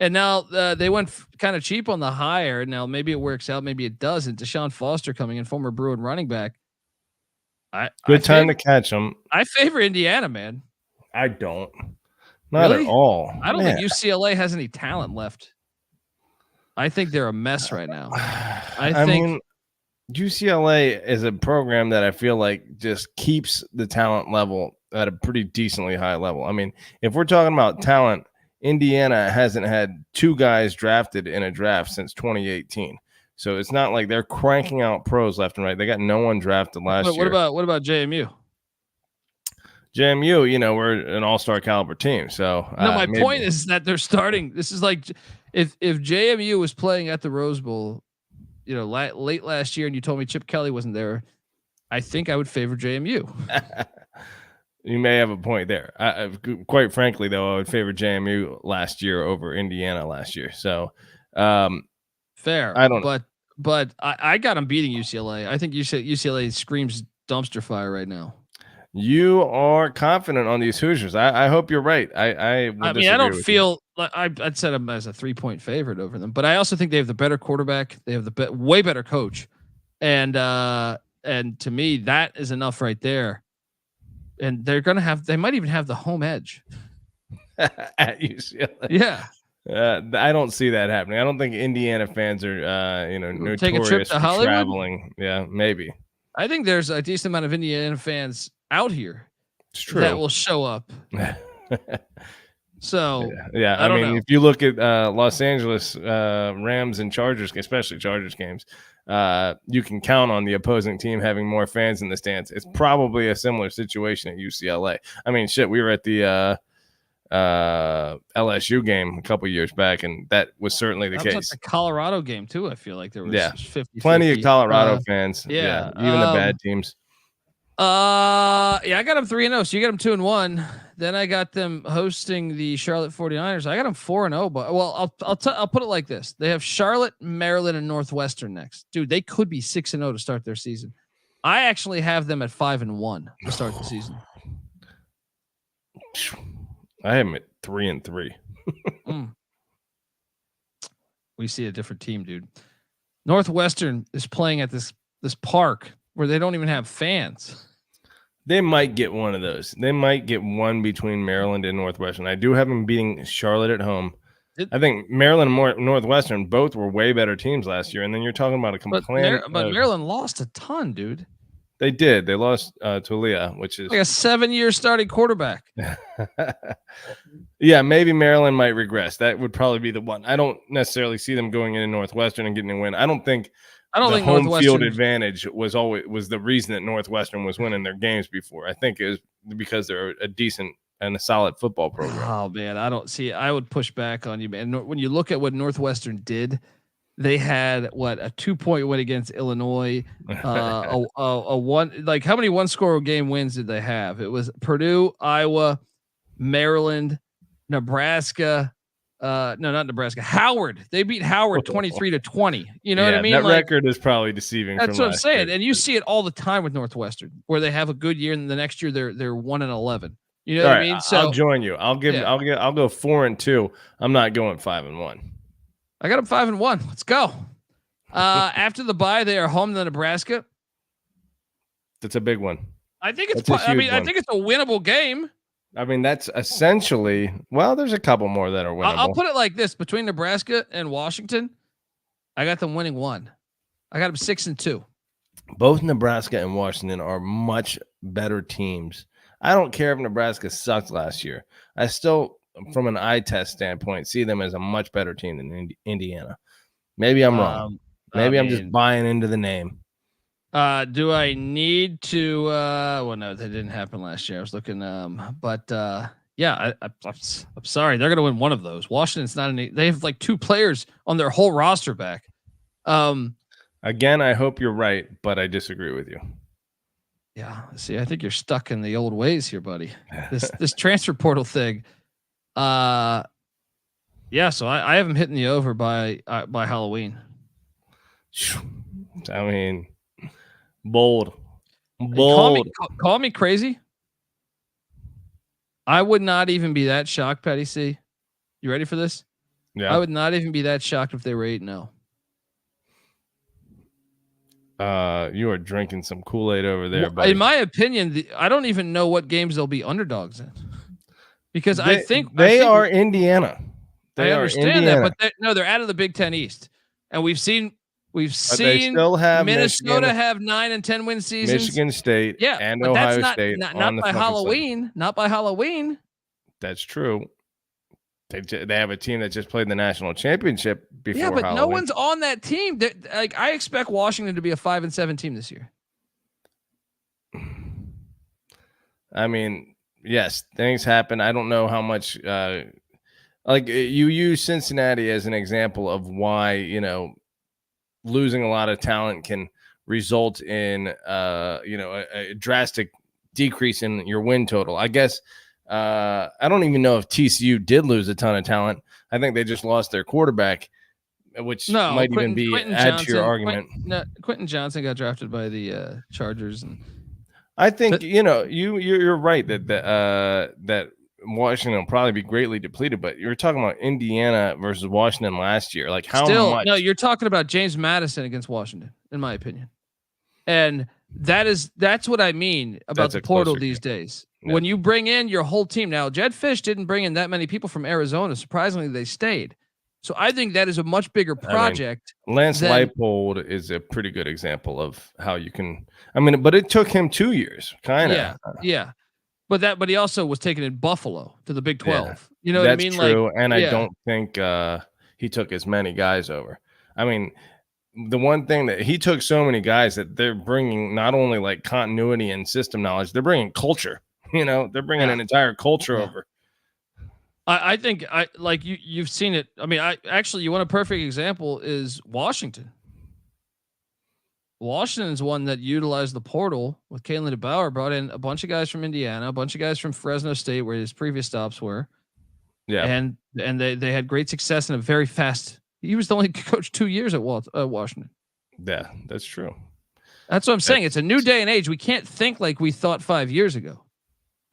And now they went kind of cheap on the hire. Now maybe it works out, maybe it doesn't. Deshaun Foster coming in, former Bruin running back. Good time to catch him. I favor Indiana, man. I don't. Not at all. I don't think UCLA has any talent left. I think they're a mess right now. I think UCLA is a program that I feel like just keeps the talent level at a pretty decently high level. I mean, if we're talking about talent, Indiana hasn't had 2 guys drafted in a draft since 2018. So it's not like they're cranking out pros left and right. They got no one drafted last year. What about JMU? JMU, we're an all-star caliber team. So my point is that they're starting. This is like if JMU was playing at the Rose Bowl, late last year, and you told me Chip Kelly wasn't there, I think I would favor JMU. You may have a point there. Quite frankly, though, I would favor JMU last year over Indiana last year. So fair. I don't. But I got them beating UCLA. I think UCLA screams dumpster fire right now. You are confident on these Hoosiers. I hope you're right. I mean, I don't feel like I'd set them as a 3-point favorite over them, but I also think they have the better quarterback. They have the way better coach, and to me, that is enough right there. And they might even have the home edge at UCLA. Yeah. I don't see that happening. I don't think Indiana fans are, notorious take a trip to Hollywood? Traveling. Yeah, maybe. I think there's a decent amount of Indiana fans out here. It's true. That will show up. So yeah. I mean, if you look at Los Angeles Rams and Chargers, especially Chargers games, you can count on the opposing team having more fans in the stands. It's probably a similar situation at UCLA. I mean, shit, we were at the LSU game a couple years back, and that was certainly the case. Was at the Colorado game too. I feel like there was 50, plenty of Colorado fans. Yeah, even the bad teams. I got them 3-0. So you got them 2-1. Then I got them hosting the Charlotte 49ers. I got them 4-0. But I'll put it like this: they have Charlotte, Maryland, and Northwestern next. Dude, they could be 6-0 to start their season. I actually have them at 5-1 to start the season. I have them at 3-3. We see a different team, dude. Northwestern is playing at this park where they don't even have fans. They might get one of those. They might get one between Maryland and Northwestern. I do have them beating Charlotte at home. I think Maryland and Northwestern both were way better teams last year. And then you're talking about a complaint. But Maryland lost a ton, dude. They did. They lost Tulia, which is like a 7-year starting quarterback. Yeah, maybe Maryland might regress. That would probably be the one. I don't necessarily see them going into Northwestern and getting a win. I don't think home field advantage was the reason that Northwestern was winning their games before. I think it was because they're a decent and a solid football program. Oh man, I would push back on you, man. When you look at what Northwestern did, they had a 2-point win against Illinois, a one, like how many 1-score game wins did they have? It was Purdue, Iowa, Maryland, Nebraska. No, not Nebraska. Howard. They beat Howard 23-20. You know what I mean? That record is probably deceiving. That's what I'm saying. And you see it all the time with Northwestern, where they have a good year and the next year they're 1-11. You know what I mean? So I'll join you. I'll go 4-2. I'm not going 5-1. I got them 5-1. Let's go. After the bye, they are home to Nebraska. That's a big one. I think it's I think it's a winnable game. I mean, that's essentially, there's a couple more that are winnable. I'll put it like this: between Nebraska and Washington, I got them winning 1. I got them 6-2. Both Nebraska and Washington are much better teams. I don't care if Nebraska sucked last year. I still, from an eye test standpoint, see them as a much better team than Indiana. Maybe I'm wrong. Maybe I'm just buying into the name. Do I need to? No, that didn't happen last year. I was looking. I'm sorry. They're going to win one of those. Washington's not any. They have like 2 players on their whole roster back. Again, I hope you're right, but I disagree with you. Yeah. See, I think you're stuck in the old ways here, buddy. This transfer portal thing. So I have them hitting the over by Halloween. I mean. Bold. Call me crazy. I would not even be that shocked, Patty C. You ready for this? Yeah. I would not even be that shocked if they were 8-0. You are drinking some Kool-Aid over there, buddy. In my opinion, I don't even know what games they'll be underdogs in. Because I think they are Indiana. I understand that, but they're out of the Big Ten East. And we've seen We've seen Minnesota have 9 and 10 win seasons. Michigan State and Ohio State. Not by Halloween. Not by Halloween. That's true. They have a team that just played the national championship before Halloween. No one's on that team. Like, I expect Washington to be a 5-7 team this year. I mean, yes, things happen. I don't know how much. Like, you use Cincinnati as an example of why, losing a lot of talent can result in a drastic decrease in your win total. I guess I don't even know if TCU did lose a ton of talent. I think they just lost their quarterback, which might even be add to your argument. Quentin Johnson got drafted by the Chargers, and I think you're right that Washington will probably be greatly depleted, but you're talking about Indiana versus Washington last year. Like, how much? No, you're talking about James Madison against Washington, in my opinion. And that's what I mean about the portal these days. Yeah. When you bring in your whole team. Now, Jed Fish didn't bring in that many people from Arizona. Surprisingly, they stayed. So I think that is a much bigger project. Lance Leipold is a pretty good example of how you can. I mean, but it took him 2 years, kind of. Yeah. But he also was taken in Buffalo to the Big 12. Yeah, you know what I mean? That's true. And I don't think he took as many guys over. I mean, the one thing that he took so many guys that they're bringing not only like continuity and system knowledge, they're bringing culture. They're bringing an entire culture over. I think you've seen it. I mean, you want a perfect example is Washington. Washington's one that utilized the portal with Kalen DeBauer, brought in a bunch of guys from Indiana, a bunch of guys from Fresno State, where his previous stops were. Yeah. And they had great success in a very fast. He was the only coach 2 years at Washington. Yeah, that's true. That's what I'm saying. It's a new day and age. We can't think like we thought 5 years ago.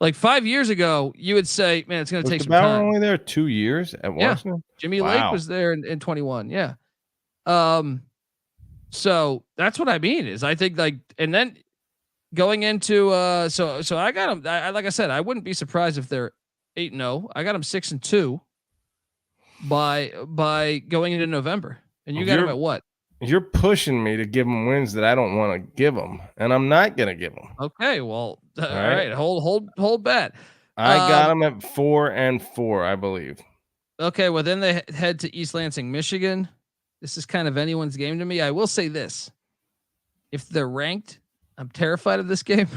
Like 5 years ago, you would say, man, it's going to take some time. Only there 2 years at Washington? Yeah. Jimmy Lake was there in 21. Yeah. So that's what I mean is I think and then going into, so I got them. Like I said, I wouldn't be surprised if they're 8-0. I got them 6-2 by going into November. And you got them at what? You're pushing me to give them wins that I don't want to give them, and I'm not going to give them. Okay, well, all right. Hold bet. I got them at 4-4, I believe. Okay, well then they head to East Lansing, Michigan. This is kind of anyone's game to me. I will say this: if they're ranked, I'm terrified of this game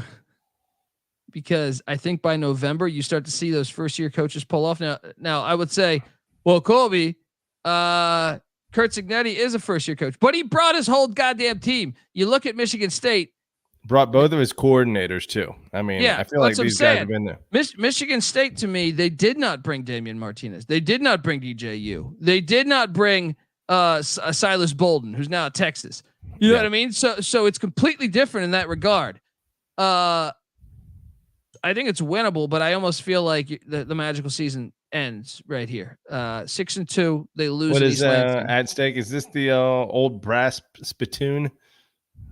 because I think by November you start to see those first-year coaches pull off. Now I would say, well, Colby. Curt Cignetti is a first-year coach, but he brought his whole goddamn team. You look at Michigan State. Brought both of his coordinators, too. I mean, I feel like these guys have been there. Michigan State, to me, they did not bring Damian Martinez. They did not bring DJU. They did not bring Silas Bolden, who's now at Texas. You know what I mean? So it's completely different in that regard. I think it's winnable, but I almost feel like the magical season ends right here. 6-2. They lose. What is at stake? Is this the old brass spittoon?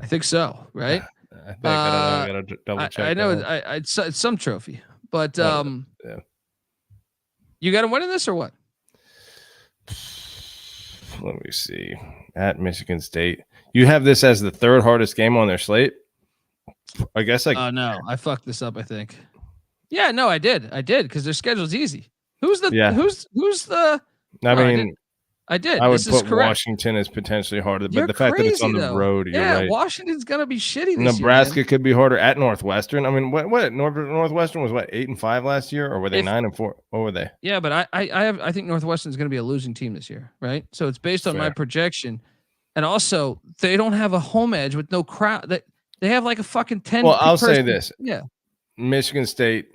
I think so. Right. I think I gotta double check. I know it's some trophy, but you got to win in this or what? Let me see. At Michigan State, you have this as the third hardest game on their slate. I guess no, I fucked this up. I think. Yeah, no, I did because their schedule's easy. Who's the? I did. I would put Washington as potentially harder, but the fact that it's on the road, you're right. Washington's gonna be shitty. Nebraska could be harder at Northwestern. I mean, what Northwestern was 8-5 last year, or were they 9-4? What were they? Yeah, but I think Northwestern's gonna be a losing team this year, right? So it's based on my projection, and also they don't have a home edge with no crowd. They have like a fucking 10. Well, I'll say this: Michigan State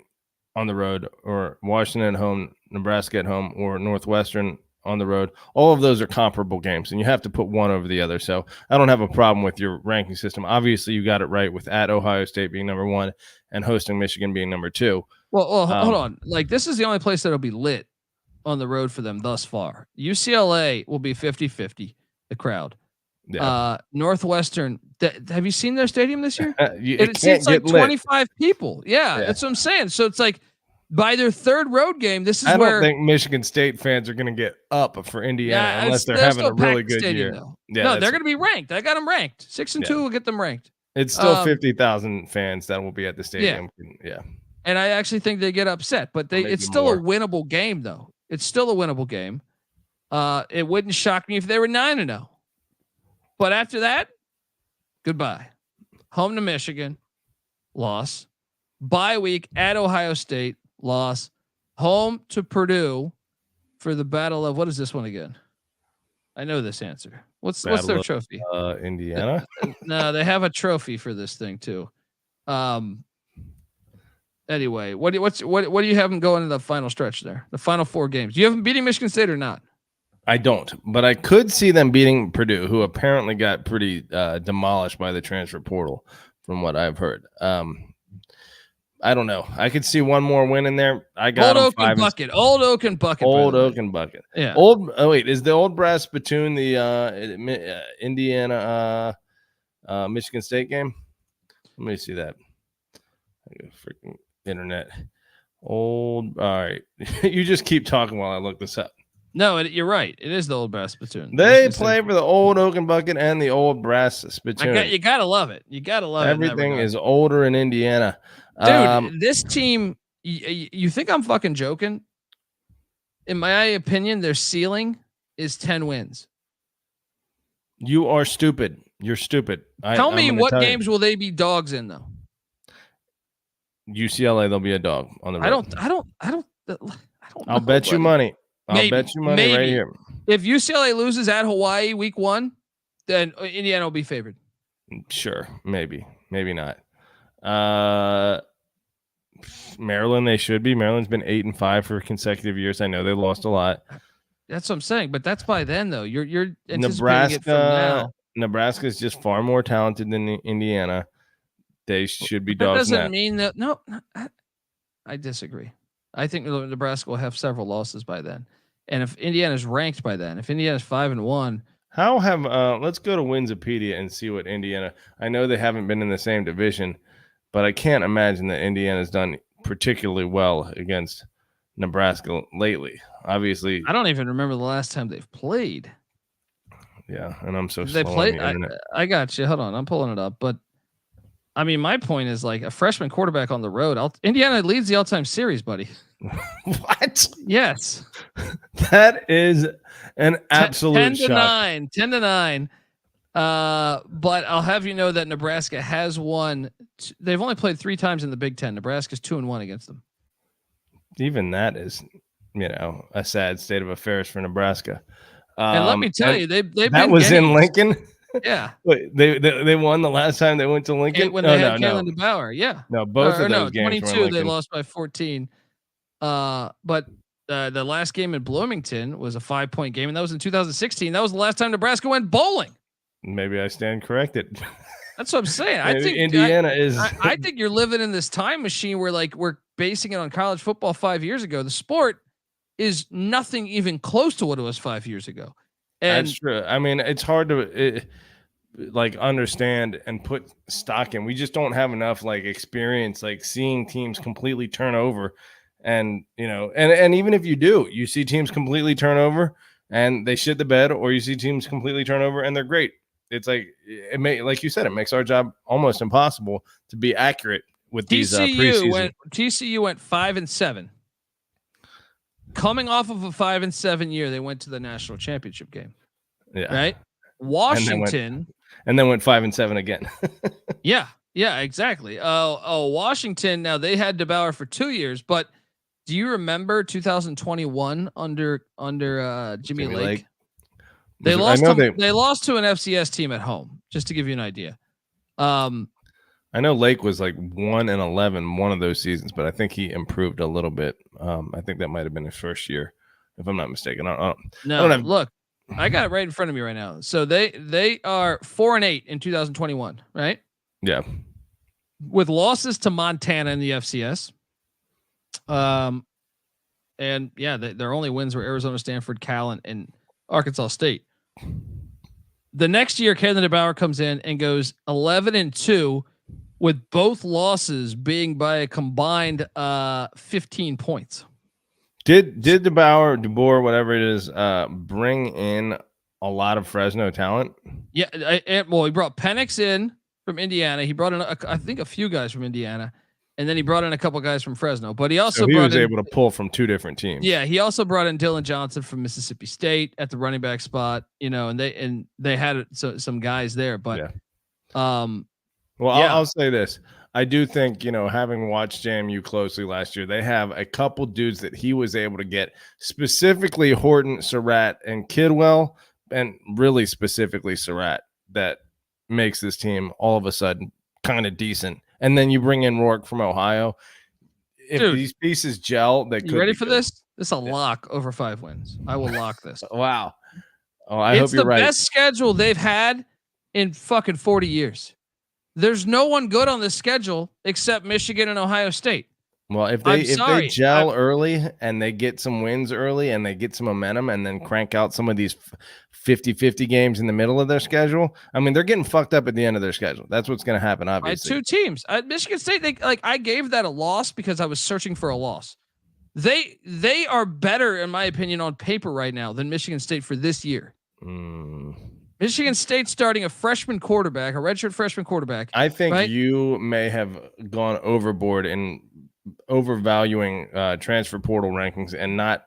on the road, or Washington at home, Nebraska at home, or Northwestern on the road. All of those are comparable games, and you have to put one over the other. So I don't have a problem with your ranking system. Obviously, you got it right with at Ohio State being number 1 and hosting Michigan being number 2. Well, hold on. Like, this is the only place that'll be lit on the road for them thus far. UCLA will be 50-50, the crowd. Yeah. Northwestern, have you seen their stadium this year? It seats like 25 people. Yeah, that's what I'm saying. So it's like by their third road game, this is I where don't think Michigan State fans are going to get up for Indiana unless they're having a really good year. Yeah, no, they're going to be ranked. I got them ranked. 6-2 will get them ranked. It's still 50,000 fans that will be at the stadium. Yeah. And I actually think they get upset, but it's still a winnable game, though. It's still a winnable game. It wouldn't shock me if they were 9-0. But after that, goodbye. Home to Michigan, loss. Bye week at Ohio State, loss. Home to Purdue for the battle of, what is this one again? I know this answer. What's their trophy? Indiana. No, they have a trophy for this thing too. Anyway, what do you have them going in the final stretch there? The final 4 games. Do you have them beating Michigan State or not? I don't, but I could see them beating Purdue, who apparently got pretty demolished by the transfer portal, from what I've heard. I don't know. I could see one more win in there. I got Old Oak and Bucket. Old Oak and Bucket. Old Oak and Bucket. Yeah. Is the old brass spittoon the Indiana Michigan State game? Let me see that. Freaking internet. All right. You just keep talking while I look this up. No, you're right. It is the old brass spittoon. They play for the old Oak and Bucket and the old brass spittoon. You gotta love it. You gotta love Everything is older in Indiana. Dude, this team, you think I'm fucking joking? In my opinion, their ceiling is 10 wins. You are stupid. You're stupid. Tell me what games will they be dogs in though? UCLA, they'll be a dog on the road. I don't I'll bet you money. I'll bet you money right here. If UCLA loses at Hawaii week 1, then Indiana will be favored. Sure. Maybe not. Maryland, they should be. Maryland's been 8-5 for consecutive years. I know they lost a lot. That's what I'm saying, but that's by then though. You're Nebraska. It from now. Nebraska is just far more talented than Indiana. They should be dogs. That doesn't mean that. No, I disagree. I think Nebraska will have several losses by then, and if Indiana's ranked by then, if Indiana's 5-1. How have let's go to Winsipedia and see what Indiana. I know they haven't been in the same division, but I can't imagine that Indiana's done particularly well against Nebraska lately. Obviously, I don't even remember the last time they've played. Yeah, and I'm so they played. I got you. Hold on, I'm pulling it up. But I mean, my point is like a freshman quarterback on the road. Indiana leads the all-time series, buddy. What? Yes, that is an absolute 10-9. But I'll have you know that Nebraska has won. They've only played 3 times in the Big Ten. Nebraska's 2-1 against them. Even that is, a sad state of affairs for Nebraska. And let me tell you, they've that was in Lincoln. Yeah, wait, they won the last time they went to Lincoln when they had Kaelon Black. Yeah, no, both of those games 22 were in Lincoln. They lost by 14. But the last game in Bloomington was a 5-point game, and that was in 2016. That was the last time Nebraska went bowling. Maybe I stand corrected. That's what I'm saying. I think Indiana is. I think you're living in this time machine where we're basing it on college football 5 years ago. The sport is nothing even close to what it was 5 years ago. And that's true. I mean, it's hard to understand and put stock in. We just don't have enough experience, seeing teams completely turn over. And, and even if you do, you see teams completely turn over and they shit the bed, or you see teams completely turn over and they're great. It's like you said, it makes our job almost impossible to be accurate with these preseason. TCU went 5-7. Coming off of a 5-7 year, they went to the national championship game. Yeah. Right. Washington. And then went 5-7 again. Yeah, exactly. Washington. Now they had DeBauer for 2 years, but do you remember 2021 under Jimmy Lake? They lost to an FCS team at home, just to give you an idea. I know Lake was 1-11 one of those seasons, but I think he improved a little bit. I think that might have been his first year, if I'm not mistaken. Look, I got it right in front of me right now. So they are 4-8 in 2021, right? Yeah. With losses to Montana in the FCS. And yeah, their only wins were Arizona, Stanford, Cal, and Arkansas State. The next year, Kaelon DeBauer comes in and goes 11-2 with both losses being by a combined 15 points. Did DeBoer, whatever it is, bring in a lot of Fresno talent? Yeah, he brought Penix in from Indiana. He brought in, I think, a few guys from Indiana, and then he brought in a couple guys from Fresno. But he also was able to pull from two different teams. Yeah, he also brought in Dylan Johnson from Mississippi State at the running back spot. And they had some guys there. But I'll say this. I do think, having watched JMU closely last year, they have a couple dudes that he was able to get, specifically Horton, Surratt, and Kidwell, and really specifically Surratt, that makes this team all of a sudden kind of decent. And then you bring in Rourke from Ohio. If these pieces gel, they could. You ready for this? This is a lock over 5 wins. I will lock this. Wow. Oh, I hope you're right. It's the best schedule they've had in fucking 40 years. There's no one good on this schedule except Michigan and Ohio State. Well, if they gel early and they get some wins early and they get some momentum and then crank out some of these 50-50 games in the middle of their schedule, I mean, they're getting fucked up at the end of their schedule. That's what's going to happen, obviously. I had 2 teams. Michigan State, I gave that a loss because I was searching for a loss. They are better, in my opinion, on paper right now than Michigan State for this year. Michigan State starting a freshman quarterback, a redshirt freshman quarterback. I think you may have gone overboard in overvaluing transfer portal rankings and not,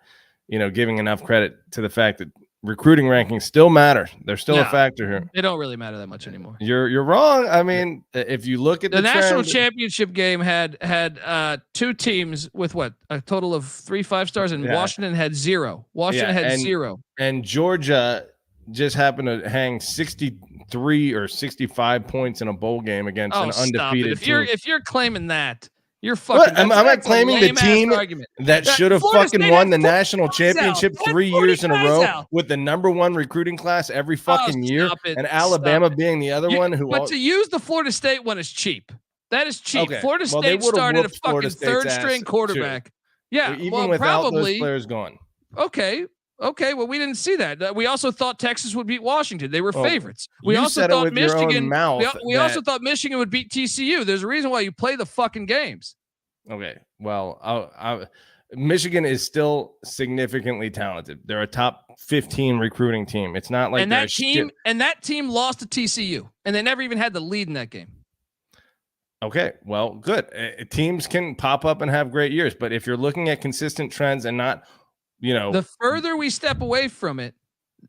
giving enough credit to the fact that recruiting rankings still matter. They're still a factor here. They don't really matter that much anymore. You're wrong. I mean, if you look at the national championship game had 2 teams with a total of 3 5-stars, and Washington had 0. Washington had 0. And Georgia just happened to hang 63 or 65 points in a bowl game against an undefeated team. If you're claiming that, you're fucking. I'm not claiming the team that should have fucking won the national championship 3 years in a row with the #1 recruiting class every fucking year, and Alabama being the other one. But to use the Florida State one is cheap. That is cheap. Okay. Florida State started a fucking third-string quarterback. Too. Yeah, even without those players gone. Okay, well, we didn't see that. We also thought Texas would beat Washington. They were favorites. We also thought Michigan. We also thought Michigan would beat TCU. There's a reason why you play the fucking games. Okay, well, Michigan is still significantly talented. They're a top 15 recruiting team. It's not like that team lost to TCU, and they never even had the lead in that game. Okay, well, good. Teams can pop up and have great years, but if you're looking at consistent trends and not, the further we step away from it,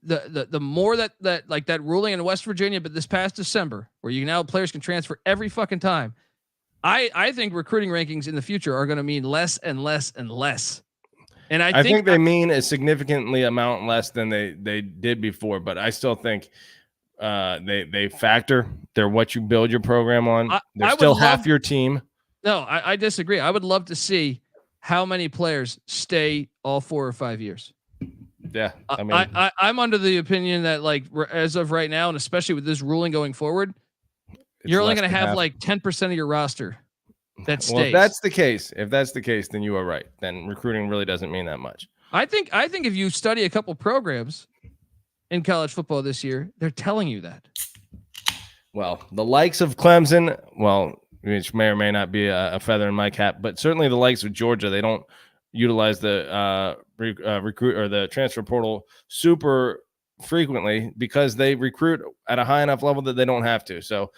the more that like that ruling in West Virginia, but this past December, where players can transfer every fucking time. I think recruiting rankings in the future are going to mean less and less and less. And I think they mean a significantly amount less than they did before, but I still think they factor. They're what you build your program on. They're still half your team. No, I disagree. I would love to see how many players stay all 4 or 5 years. Yeah. I mean, I'm under the opinion that as of right now, and especially with this ruling going forward, you're only going to have 10% of your roster that stays. Well, if that's the case, then you are right. Then recruiting really doesn't mean that much. I think if you study a couple programs in college football this year, they're telling you that. Well, the likes of Clemson, which may or may not be a feather in my cap, but certainly the likes of Georgia, they don't utilize the recruit or the transfer portal super frequently because they recruit at a high enough level that they don't have to. So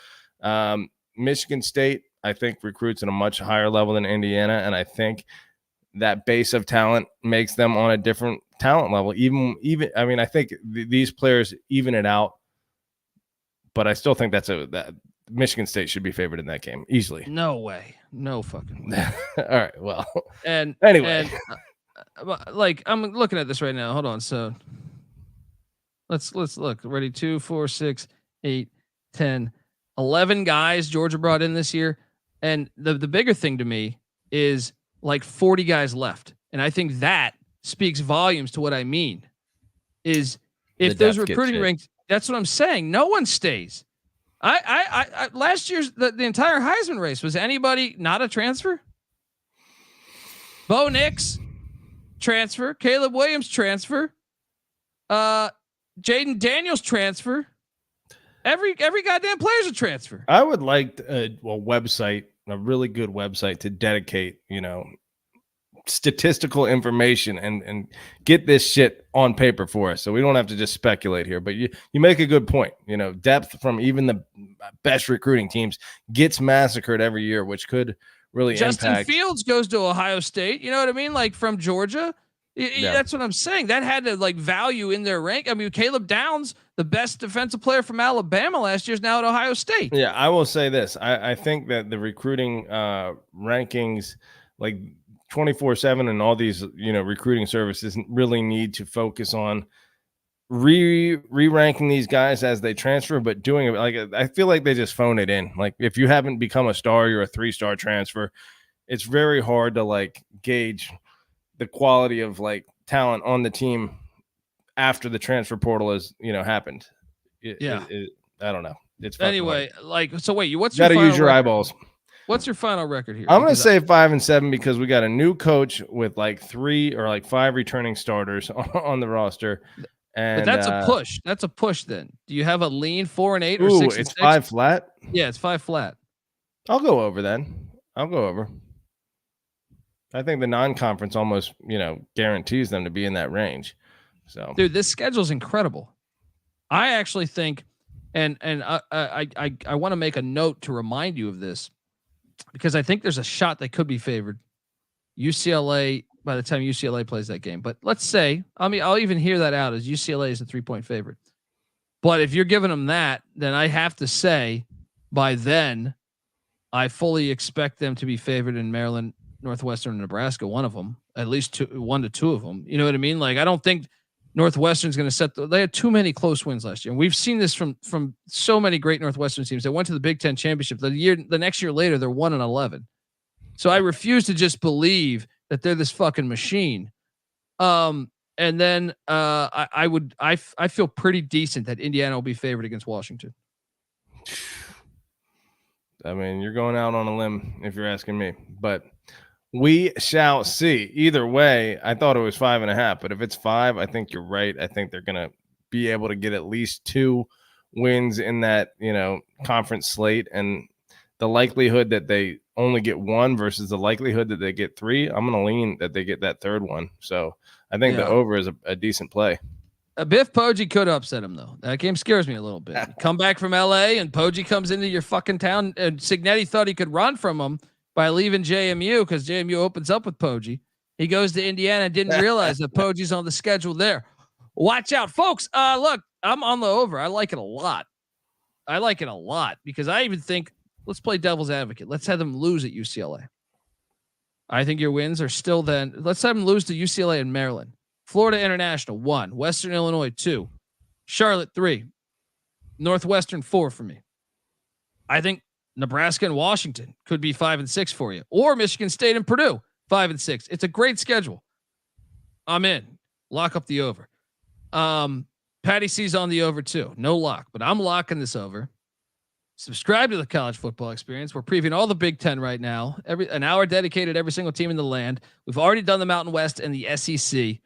Michigan State, I think, recruits at a much higher level than Indiana, and I think that base of talent makes them on a different talent level. I think these players even it out, but I still think that Michigan State should be favored in that game easily. No way. No fucking way. All right. Well, and anyway, I'm looking at this right now. Hold on. So let's look. Ready? 2, 4, 6, 8, 10, 11 guys Georgia brought in this year. And the bigger thing to me is 40 guys left. And I think that speaks volumes to what I mean is if those recruiting ranks, that's what I'm saying. No one stays. I last year's the entire Heisman race, was anybody not a transfer? Bo Nix transfer, Caleb Williams transfer, Jaden Daniels transfer. Every goddamn player's a transfer. I would like a website, a really good website to dedicate, statistical information and get this shit on paper for us, so we don't have to just speculate here. But you make a good point. Depth from even the best recruiting teams gets massacred every year, which could really Justin Fields goes to Ohio State. You know what I mean? Like from Georgia. That's what I'm saying. That had to value in their rank. I mean, Caleb Downs, the best defensive player from Alabama last year, is now at Ohio State. Yeah, I will say this. I think that the recruiting rankings, 24/7 and all these, recruiting services really need to focus on re-ranking these guys as they transfer, but doing it I feel like they just phone it in. Like if you haven't become a star, you're a 3-star transfer. It's very hard to gauge the quality of talent on the team after the transfer portal has happened. I don't know. It's anyway hard. So wait, what's you your got to use your eyeballs. What's your final record here? I'm going to say 5-7 because we got a new coach with 3 or 5 returning starters on the roster. And but that's a push. That's a push. Then do you have a lean 4-8 or 6? It's 5 flat. Yeah, it's 5 flat. I'll go over then. I'll go over. I think the non-conference almost, guarantees them to be in that range. So, dude, this schedule is incredible. I actually think, and I want to make a note to remind you of this, because I think there's a shot they could be favored. UCLA by the time UCLA plays that game, but let's say, I'll even hear that out as UCLA is a 3-point favorite. But if you're giving them that, then I have to say, by then, I fully expect them to be favored in Maryland, Northwestern, and Nebraska, one of them, at least 1 to 2 of them. You know what I mean? I don't think Northwestern's going to they had too many close wins last year. And we've seen this from so many great Northwestern teams. They went to the Big Ten championship the next year later, they're 1-11. So I refuse to just believe that they're this fucking machine. And then I feel pretty decent that Indiana will be favored against Washington. I mean, you're going out on a limb if you're asking me, but we shall see. Either way, I thought it was 5.5, but if it's 5, I think you're right. I think they're going to be able to get at least 2 wins in that, conference slate, and the likelihood that they only get 1 versus the likelihood that they get 3, I'm going to lean that they get that 3rd one. So I think the over is a decent play. Biff Poggi could upset him, though. That game scares me a little bit. Come back from L.A. and Poggi comes into your fucking town, and Cignetti thought he could run from him by leaving JMU because JMU opens up with Poggi. He goes to Indiana and didn't realize that Poggi's on the schedule there. Watch out, folks. Look, I'm on the over. I like it a lot. Because I even think, let's play devil's advocate. Let's have them lose at UCLA. I think your wins are still then. Let's have them lose to UCLA and Maryland. Florida International 1, Western Illinois 2, Charlotte 3, Northwestern 4 for me. I think Nebraska and Washington could be 5 and 6 for you, or Michigan State and Purdue 5 and 6. It's a great schedule. I'm in. Lock up the over. Patty C's on the over too. No lock, but I'm locking this over. Subscribe to the College Football Experience. We're previewing all the Big Ten right now. An hour dedicated to every single team in the land. We've already done the Mountain West and the SEC.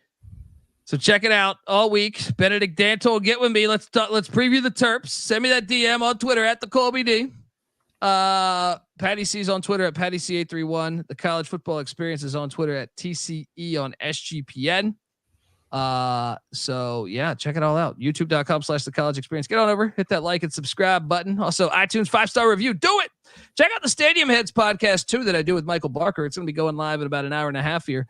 So check it out all week. Benedict Danto, get with me. Let's preview the Terps. Send me that DM on Twitter at the Colby D. Patty C's on Twitter at Patty C831. The College Football Experience is on Twitter at TCE on SGPN. So yeah, check it all out. YouTube.com/the College Experience. Get on over, hit that like and subscribe button. Also, iTunes 5-star review. Do it. Check out the Stadium Heads podcast too that I do with Michael Barker. It's going to be going live in about an hour and a half here.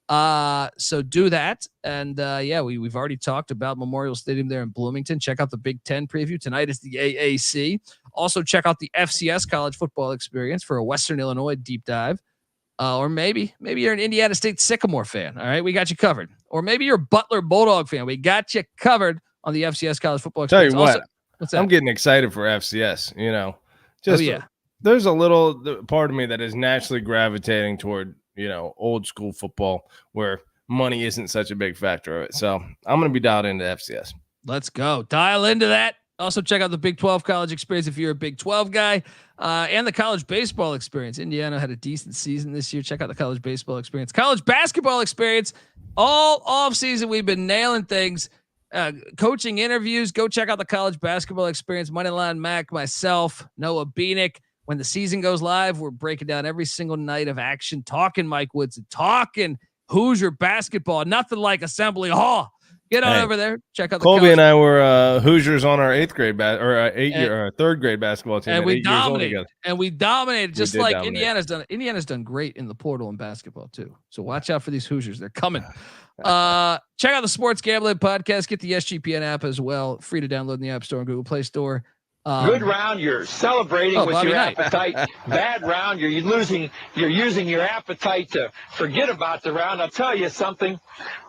So do that. And yeah, we've already talked about Memorial Stadium there in Bloomington. Check out the Big Ten preview. Tonight is the AAC. Also check out the FCS College Football Experience for a Western Illinois deep dive. Or maybe you're an Indiana State Sycamore fan. All right, we got you covered. Or maybe you're a Butler Bulldog fan. We got you covered on the FCS College Football Experience. Tell you what, also, what's that? I'm getting excited for FCS. There's a little part of me that is naturally gravitating toward old school football where money isn't such a big factor of it. So I'm going to be dialed into FCS. Let's go. Dial into that. Also check out the Big 12 College Experience if you're a Big 12 guy, and the College Baseball Experience. Indiana had a decent season this year. Check out the College Baseball Experience. College Basketball Experience. All off season we've been nailing things, coaching interviews. Go check out the College Basketball Experience. Moneyline Mac, myself, Noah Beanick. When the season goes live, we're breaking down every single night of action, talking Mike Woodson, talking Hoosier basketball. Nothing like Assembly Hall. Get on over there. Check out the Colby and I were Hoosiers on our third grade basketball team. And we dominated. Just like Indiana's done. Indiana's done great in the portal and basketball too. So watch out for these Hoosiers. They're coming. Check out the Sports Gambling Podcast. Get the SGPN app as well. Free to download in the App Store and Google Play Store. Good round, you're celebrating with Bobby your Knight. appetite. Bad round, you're using your appetite to forget about the round. I'll tell you something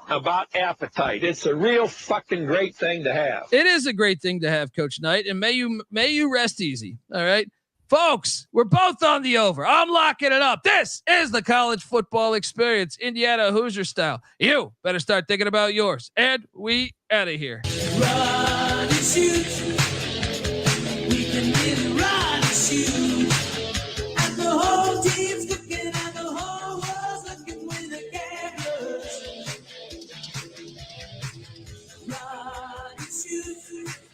about appetite. It's a real fucking great thing to have. It is a great thing to have, Coach Knight, and may you rest easy. All right, folks, we're both on the over. I'm locking it up. This is the College Football Experience, Indiana Hoosier style. You better start thinking about yours, and we out of here. Run and shoot. We can really run and shoot. And the whole team's looking and the whole world's looking with the gamblers. Run and shoot.